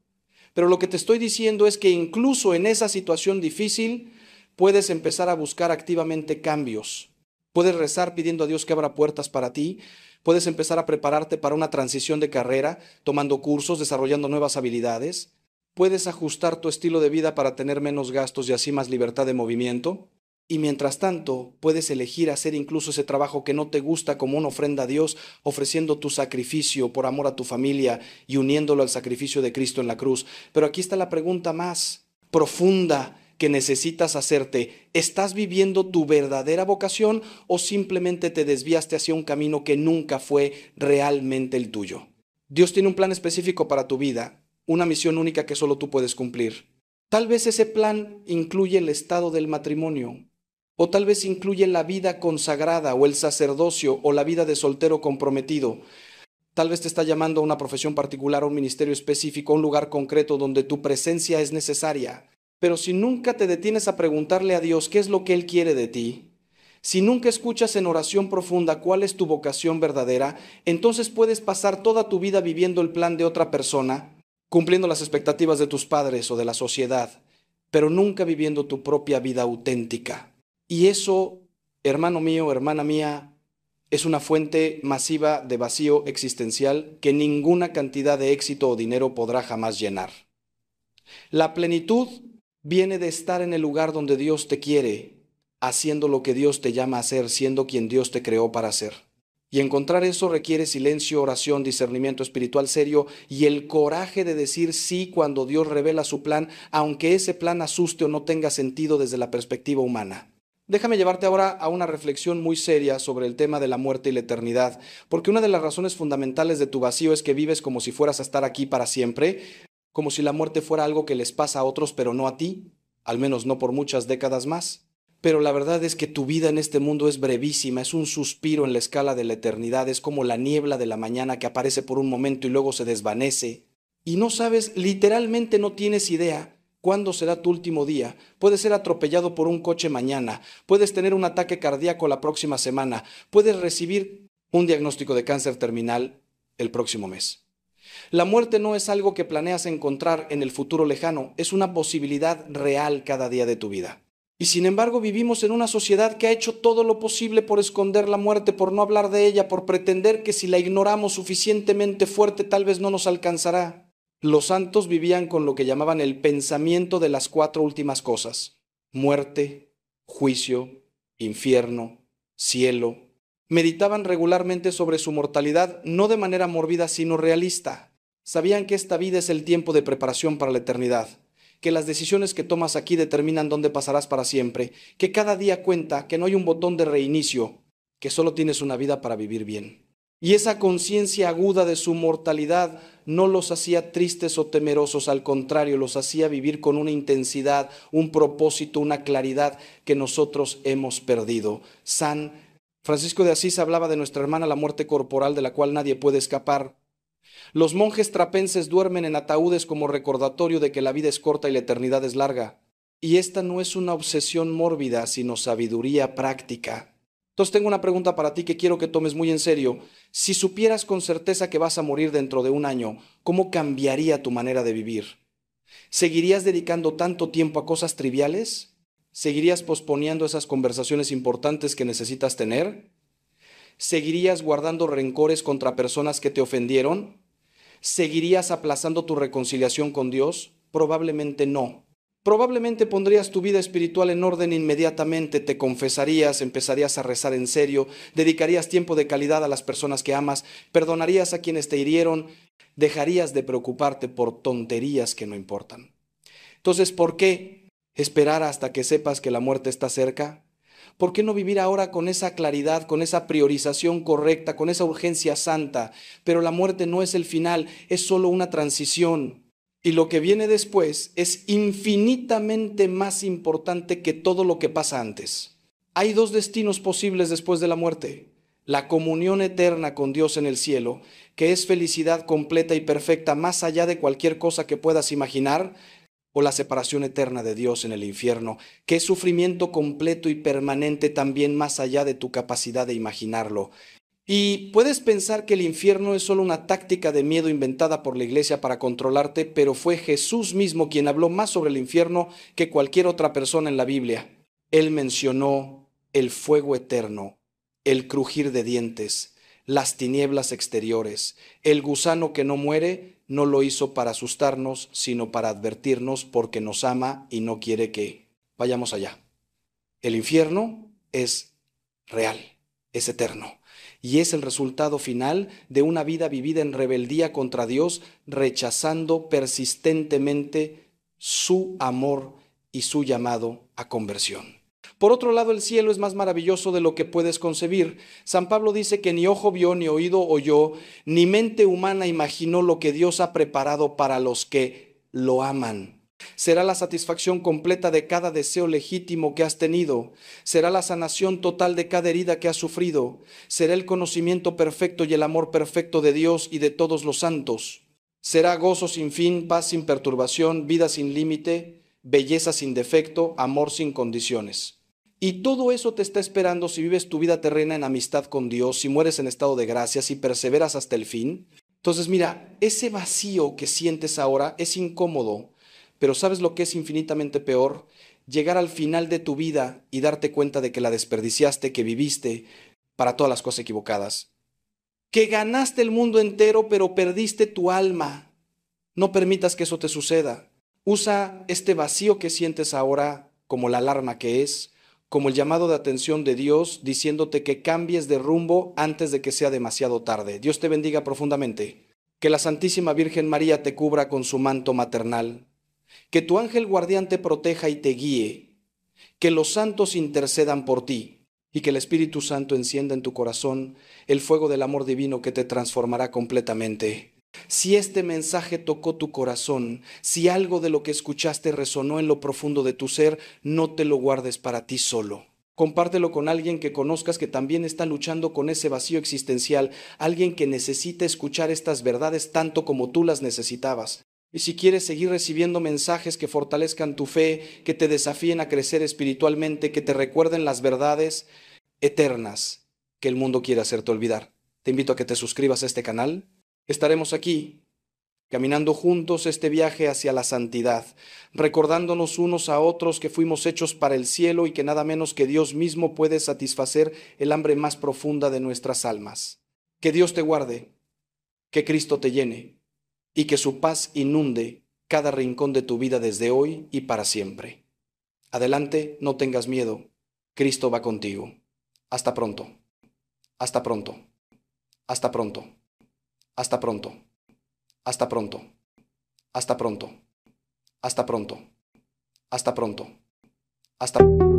pero lo que te estoy diciendo es que incluso en esa situación difícil puedes empezar a buscar activamente cambios. Puedes rezar pidiendo a Dios que abra puertas para ti, puedes empezar a prepararte para una transición de carrera, tomando cursos, desarrollando nuevas habilidades, puedes ajustar tu estilo de vida para tener menos gastos y así más libertad de movimiento. Y mientras tanto, puedes elegir hacer incluso ese trabajo que no te gusta como una ofrenda a Dios, ofreciendo tu sacrificio por amor a tu familia y uniéndolo al sacrificio de Cristo en la cruz. Pero aquí está la pregunta más profunda que necesitas hacerte: ¿estás viviendo tu verdadera vocación o simplemente te desviaste hacia un camino que nunca fue realmente el tuyo? Dios tiene un plan específico para tu vida, una misión única que solo tú puedes cumplir. Tal vez ese plan incluye el estado del matrimonio, o tal vez incluye la vida consagrada o el sacerdocio o la vida de soltero comprometido. Tal vez te está llamando a una profesión particular, a un ministerio específico, a un lugar concreto donde tu presencia es necesaria. Pero si nunca te detienes a preguntarle a Dios qué es lo que Él quiere de ti, si nunca escuchas en oración profunda cuál es tu vocación verdadera, entonces puedes pasar toda tu vida viviendo el plan de otra persona, cumpliendo las expectativas de tus padres o de la sociedad, pero nunca viviendo tu propia vida auténtica. Y eso, hermano mío, hermana mía, es una fuente masiva de vacío existencial que ninguna cantidad de éxito o dinero podrá jamás llenar. La plenitud viene de estar en el lugar donde Dios te quiere, haciendo lo que Dios te llama a hacer, siendo quien Dios te creó para ser. Y encontrar eso requiere silencio, oración, discernimiento espiritual serio y el coraje de decir sí cuando Dios revela su plan, aunque ese plan asuste o no tenga sentido desde la perspectiva humana. Déjame llevarte ahora a una reflexión muy seria sobre el tema de la muerte y la eternidad, porque una de las razones fundamentales de tu vacío es que vives como si fueras a estar aquí para siempre, como si la muerte fuera algo que les pasa a otros pero no a ti, al menos no por muchas décadas más. Pero la verdad es que tu vida en este mundo es brevísima, es un suspiro en la escala de la eternidad, es como la niebla de la mañana que aparece por un momento y luego se desvanece. Y no sabes, literalmente no tienes idea cuándo será tu último día. Puedes ser atropellado por un coche mañana, puedes tener un ataque cardíaco la próxima semana, puedes recibir un diagnóstico de cáncer terminal el próximo mes. La muerte no es algo que planeas encontrar en el futuro lejano, es una posibilidad real cada día de tu vida. Y sin embargo vivimos en una sociedad que ha hecho todo lo posible por esconder la muerte, por no hablar de ella, por pretender que si la ignoramos suficientemente fuerte tal vez no nos alcanzará. Los santos vivían con lo que llamaban el pensamiento de las 4 últimas cosas: muerte, juicio, infierno, cielo. Meditaban regularmente sobre su mortalidad, no de manera mórbida sino realista. Sabían que esta vida es el tiempo de preparación para la eternidad, que las decisiones que tomas aquí determinan dónde pasarás para siempre, que cada día cuenta, que no hay un botón de reinicio, que solo tienes una vida para vivir bien. Y esa conciencia aguda de su mortalidad no los hacía tristes o temerosos, al contrario, los hacía vivir con una intensidad, un propósito, una claridad que nosotros hemos perdido. San Francisco de Asís hablaba de nuestra hermana la muerte corporal, de la cual nadie puede escapar. Los monjes trapenses duermen en ataúdes como recordatorio de que la vida es corta y la eternidad es larga. Y esta no es una obsesión mórbida, sino sabiduría práctica. Entonces tengo una pregunta para ti que quiero que tomes muy en serio. Si supieras con certeza que vas a morir dentro de un año, ¿cómo cambiaría tu manera de vivir? ¿Seguirías dedicando tanto tiempo a cosas triviales? ¿Seguirías posponiendo esas conversaciones importantes que necesitas tener? ¿Seguirías guardando rencores contra personas que te ofendieron? ¿Seguirías aplazando tu reconciliación con Dios? Probablemente no. Probablemente pondrías tu vida espiritual en orden inmediatamente, te confesarías, empezarías a rezar en serio, dedicarías tiempo de calidad a las personas que amas, perdonarías a quienes te hirieron, dejarías de preocuparte por tonterías que no importan. Entonces, ¿por qué esperar hasta que sepas que la muerte está cerca? ¿Por qué no vivir ahora con esa claridad, con esa priorización correcta, con esa urgencia santa? Pero la muerte no es el final, es solo una transición. Y lo que viene después es infinitamente más importante que todo lo que pasa antes. Hay 2 destinos posibles después de la muerte: la comunión eterna con Dios en el cielo, que es felicidad completa y perfecta más allá de cualquier cosa que puedas imaginar, o la separación eterna de Dios en el infierno, que es sufrimiento completo y permanente también más allá de tu capacidad de imaginarlo. Y puedes pensar que el infierno es solo una táctica de miedo inventada por la iglesia para controlarte, pero fue Jesús mismo quien habló más sobre el infierno que cualquier otra persona en la Biblia. Él mencionó el fuego eterno, el crujir de dientes, las tinieblas exteriores. El gusano que no muere no lo hizo para asustarnos, sino para advertirnos, porque nos ama y no quiere que vayamos allá. El infierno es real, es eterno, y es el resultado final de una vida vivida en rebeldía contra Dios, rechazando persistentemente su amor y su llamado a conversión. Por otro lado, el cielo es más maravilloso de lo que puedes concebir. San Pablo dice que ni ojo vio, ni oído oyó, ni mente humana imaginó lo que Dios ha preparado para los que lo aman. Será la satisfacción completa de cada deseo legítimo que has tenido. Será la sanación total de cada herida que has sufrido. Será el conocimiento perfecto y el amor perfecto de Dios y de todos los santos. Será gozo sin fin, paz sin perturbación, vida sin límite, belleza sin defecto, amor sin condiciones. Y todo eso te está esperando si vives tu vida terrena en amistad con Dios, si mueres en estado de gracia, si perseveras hasta el fin. Entonces mira, ese vacío que sientes ahora es incómodo, Pero ¿sabes lo que es infinitamente peor? Llegar al final de tu vida y darte cuenta de que la desperdiciaste, que viviste para todas las cosas equivocadas. Que ganaste el mundo entero, pero perdiste tu alma. No permitas que eso te suceda. Usa este vacío que sientes ahora como la alarma que es, como el llamado de atención de Dios, diciéndote que cambies de rumbo antes de que sea demasiado tarde. Dios te bendiga profundamente. Que la Santísima Virgen María te cubra con su manto maternal. Que tu ángel guardián te proteja y te guíe. Que los santos intercedan por ti. Y que el Espíritu Santo encienda en tu corazón el fuego del amor divino que te transformará completamente. Si este mensaje tocó tu corazón, si algo de lo que escuchaste resonó en lo profundo de tu ser, no te lo guardes para ti solo. Compártelo con alguien que conozcas que también está luchando con ese vacío existencial, alguien que necesita escuchar estas verdades tanto como tú las necesitabas. Y si quieres seguir recibiendo mensajes que fortalezcan tu fe, que te desafíen a crecer espiritualmente, que te recuerden las verdades eternas que el mundo quiere hacerte olvidar, te invito a que te suscribas a este canal. Estaremos aquí, caminando juntos este viaje hacia la santidad, recordándonos unos a otros que fuimos hechos para el cielo y que nada menos que Dios mismo puede satisfacer el hambre más profunda de nuestras almas. Que Dios te guarde, que Cristo te llene y que su paz inunde cada rincón de tu vida desde hoy y para siempre. Adelante, no tengas miedo, Cristo va contigo. Hasta pronto, hasta pronto, hasta pronto, hasta pronto, hasta pronto, hasta pronto, hasta pronto, hasta pronto, hasta pronto.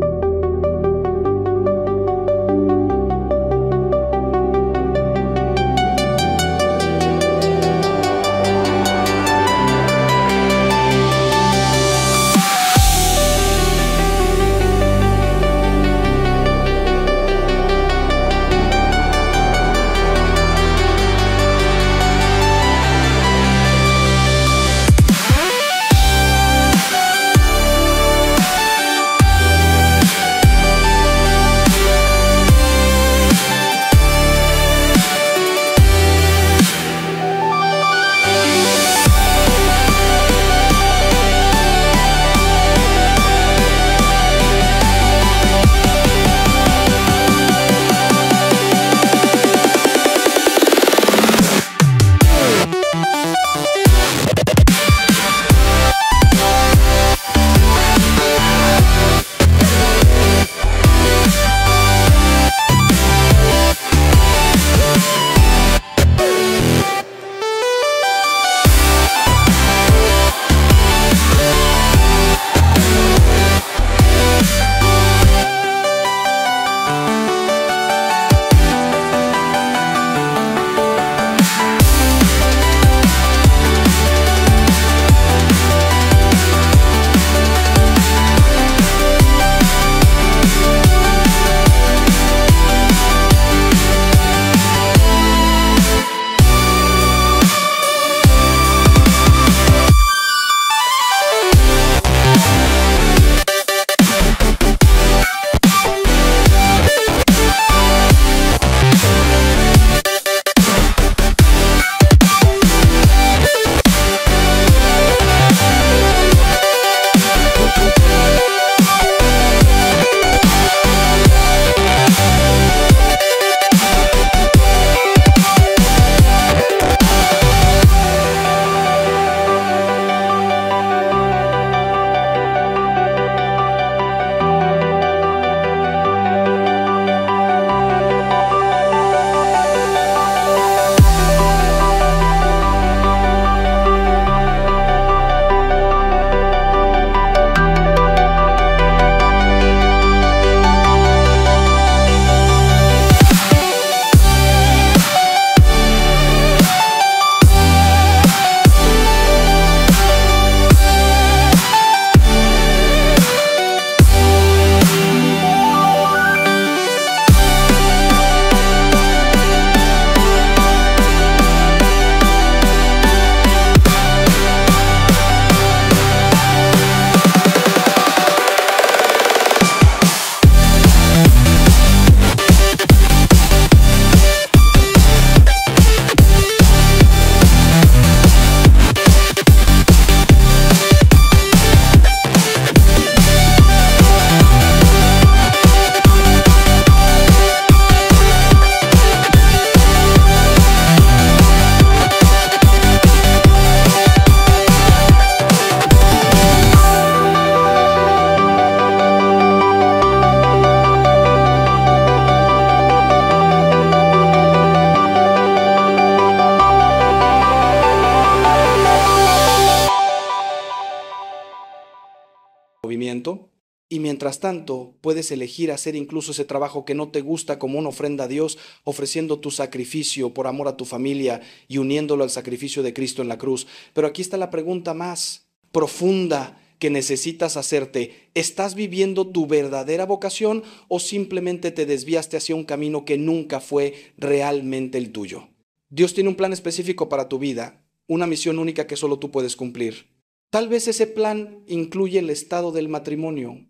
Y mientras tanto, puedes elegir hacer incluso ese trabajo que no te gusta como una ofrenda a Dios, ofreciendo tu sacrificio por amor a tu familia y uniéndolo al sacrificio de Cristo en la cruz. Pero aquí está la pregunta más profunda que necesitas hacerte. ¿Estás viviendo tu verdadera vocación o simplemente te desviaste hacia un camino que nunca fue realmente el tuyo? Dios tiene un plan específico para tu vida, una misión única que solo tú puedes cumplir. Tal vez ese plan incluye el estado del matrimonio,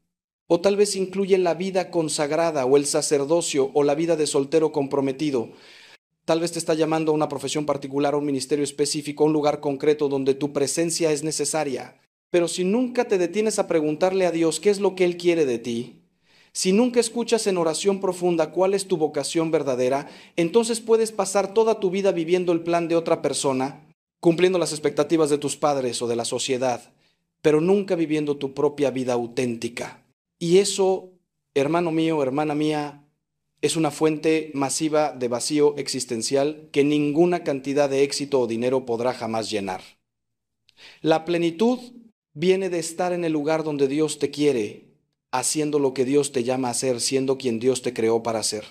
o tal vez incluye la vida consagrada o el sacerdocio o la vida de soltero comprometido. Tal vez te está llamando a una profesión particular, a un ministerio específico, a un lugar concreto donde tu presencia es necesaria. Pero si nunca te detienes a preguntarle a Dios qué es lo que Él quiere de ti, si nunca escuchas en oración profunda cuál es tu vocación verdadera, entonces puedes pasar toda tu vida viviendo el plan de otra persona, cumpliendo las expectativas de tus padres o de la sociedad, pero nunca viviendo tu propia vida auténtica. Y eso, hermano mío, hermana mía, es una fuente masiva de vacío existencial que ninguna cantidad de éxito o dinero podrá jamás llenar. La plenitud viene de estar en el lugar donde Dios te quiere, haciendo lo que Dios te llama a hacer, siendo quien Dios te creó para ser.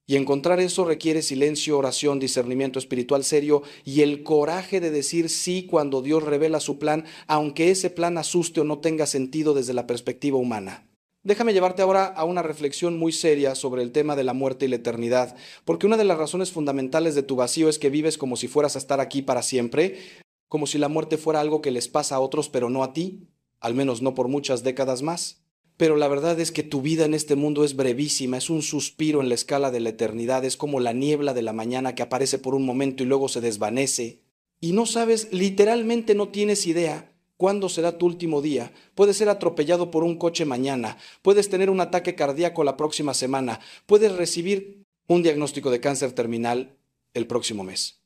Y encontrar eso requiere silencio, oración, discernimiento espiritual serio y el coraje de decir sí cuando Dios revela su plan, aunque ese plan asuste o no tenga sentido desde la perspectiva humana. Déjame llevarte ahora a una reflexión muy seria sobre el tema de la muerte y la eternidad, porque una de las razones fundamentales de tu vacío es que vives como si fueras a estar aquí para siempre, como si la muerte fuera algo que les pasa a otros pero no a ti, al menos no por muchas décadas más. Pero la verdad es que tu vida en este mundo es brevísima, es un suspiro en la escala de la eternidad, es como la niebla de la mañana que aparece por un momento y luego se desvanece. Y no sabes, literalmente no tienes idea cuándo será tu último día. Puedes ser atropellado por un coche mañana, puedes tener un ataque cardíaco la próxima semana, puedes recibir un diagnóstico de cáncer terminal el próximo mes.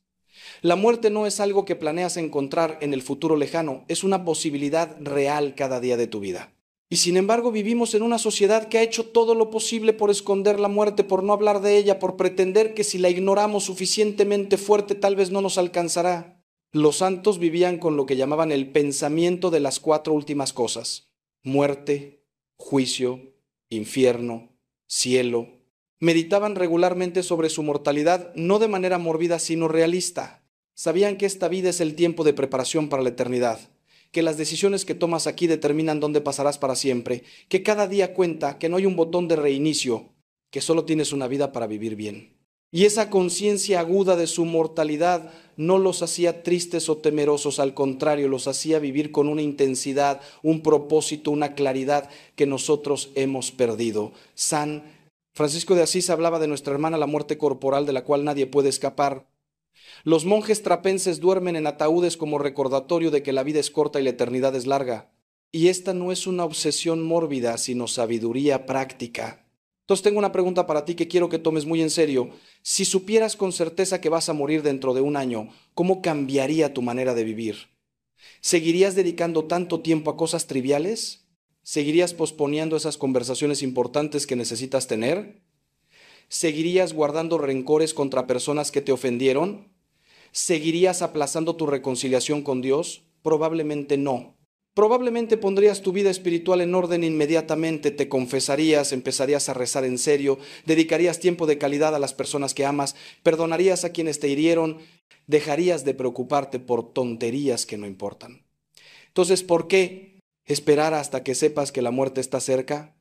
La muerte no es algo que planeas encontrar en el futuro lejano, es una posibilidad real cada día de tu vida. Y sin embargo vivimos en una sociedad que ha hecho todo lo posible por esconder la muerte, por no hablar de ella, por pretender que si la ignoramos suficientemente fuerte tal vez no nos alcanzará. Los santos vivían con lo que llamaban el pensamiento de las 4 últimas cosas: muerte, juicio, infierno, cielo. Meditaban regularmente sobre su mortalidad, no de manera mórbida, sino realista. Sabían que esta vida es el tiempo de preparación para la eternidad, que las decisiones que tomas aquí determinan dónde pasarás para siempre, que cada día cuenta, que no hay un botón de reinicio, que solo tienes una vida para vivir bien. Y esa conciencia aguda de su mortalidad no los hacía tristes o temerosos, al contrario, los hacía vivir con una intensidad, un propósito, una claridad que nosotros hemos perdido. San Francisco de Asís hablaba de nuestra hermana la muerte corporal, de la cual nadie puede escapar. Los monjes trapenses duermen en ataúdes como recordatorio de que la vida es corta y la eternidad es larga. Y esta no es una obsesión mórbida, sino sabiduría práctica. Entonces tengo una pregunta para ti que quiero que tomes muy en serio. Si supieras con certeza que vas a morir dentro de un año, ¿cómo cambiaría tu manera de vivir? ¿Seguirías dedicando tanto tiempo a cosas triviales? ¿Seguirías posponiendo esas conversaciones importantes que necesitas tener? ¿Seguirías guardando rencores contra personas que te ofendieron? ¿Seguirías aplazando tu reconciliación con Dios? Probablemente no. Probablemente pondrías tu vida espiritual en orden inmediatamente, te confesarías, empezarías a rezar en serio, dedicarías tiempo de calidad a las personas que amas, perdonarías a quienes te hirieron, dejarías de preocuparte por tonterías que no importan. Entonces, ¿por qué esperar hasta que sepas que la muerte está cerca?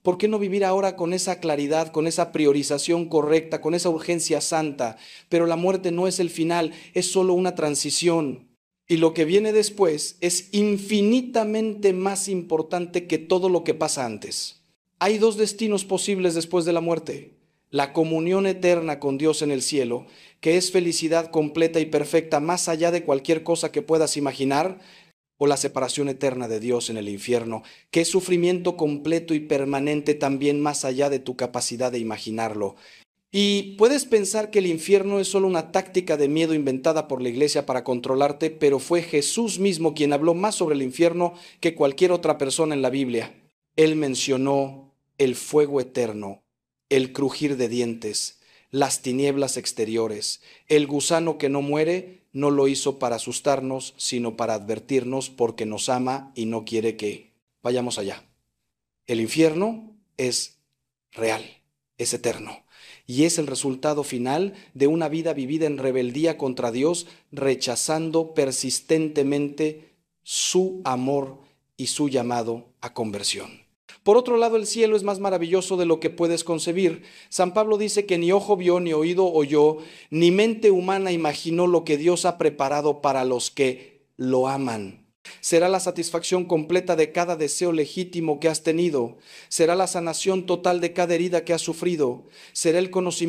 ¿Por qué no vivir ahora con esa claridad, con esa priorización correcta, con esa urgencia santa? Pero la muerte no es el final, es solo una transición. Y lo que viene después es infinitamente más importante que todo lo que pasa antes. Hay 2 destinos posibles después de la muerte: la comunión eterna con Dios en el cielo, que es felicidad completa y perfecta más allá de cualquier cosa que puedas imaginar, o la separación eterna de Dios en el infierno, que es sufrimiento completo y permanente también más allá de tu capacidad de imaginarlo. Y puedes pensar que el infierno es solo una táctica de miedo inventada por la iglesia para controlarte, pero fue Jesús mismo quien habló más sobre el infierno que cualquier otra persona en la Biblia. Él mencionó el fuego eterno, el crujir de dientes, las tinieblas exteriores. El gusano que no muere no lo hizo para asustarnos, sino para advertirnos, porque nos ama y no quiere que vayamos allá. El infierno es real, es eterno. Y es el resultado final de una vida vivida en rebeldía contra Dios, rechazando persistentemente su amor y su llamado a conversión. Por otro lado, el cielo es más maravilloso de lo que puedes concebir. San Pablo dice que ni ojo vio, ni oído oyó, ni mente humana imaginó lo que Dios ha preparado para los que lo aman. Será la satisfacción completa de cada deseo legítimo que has tenido. Será la sanación total de cada herida que has sufrido. Será el conocimiento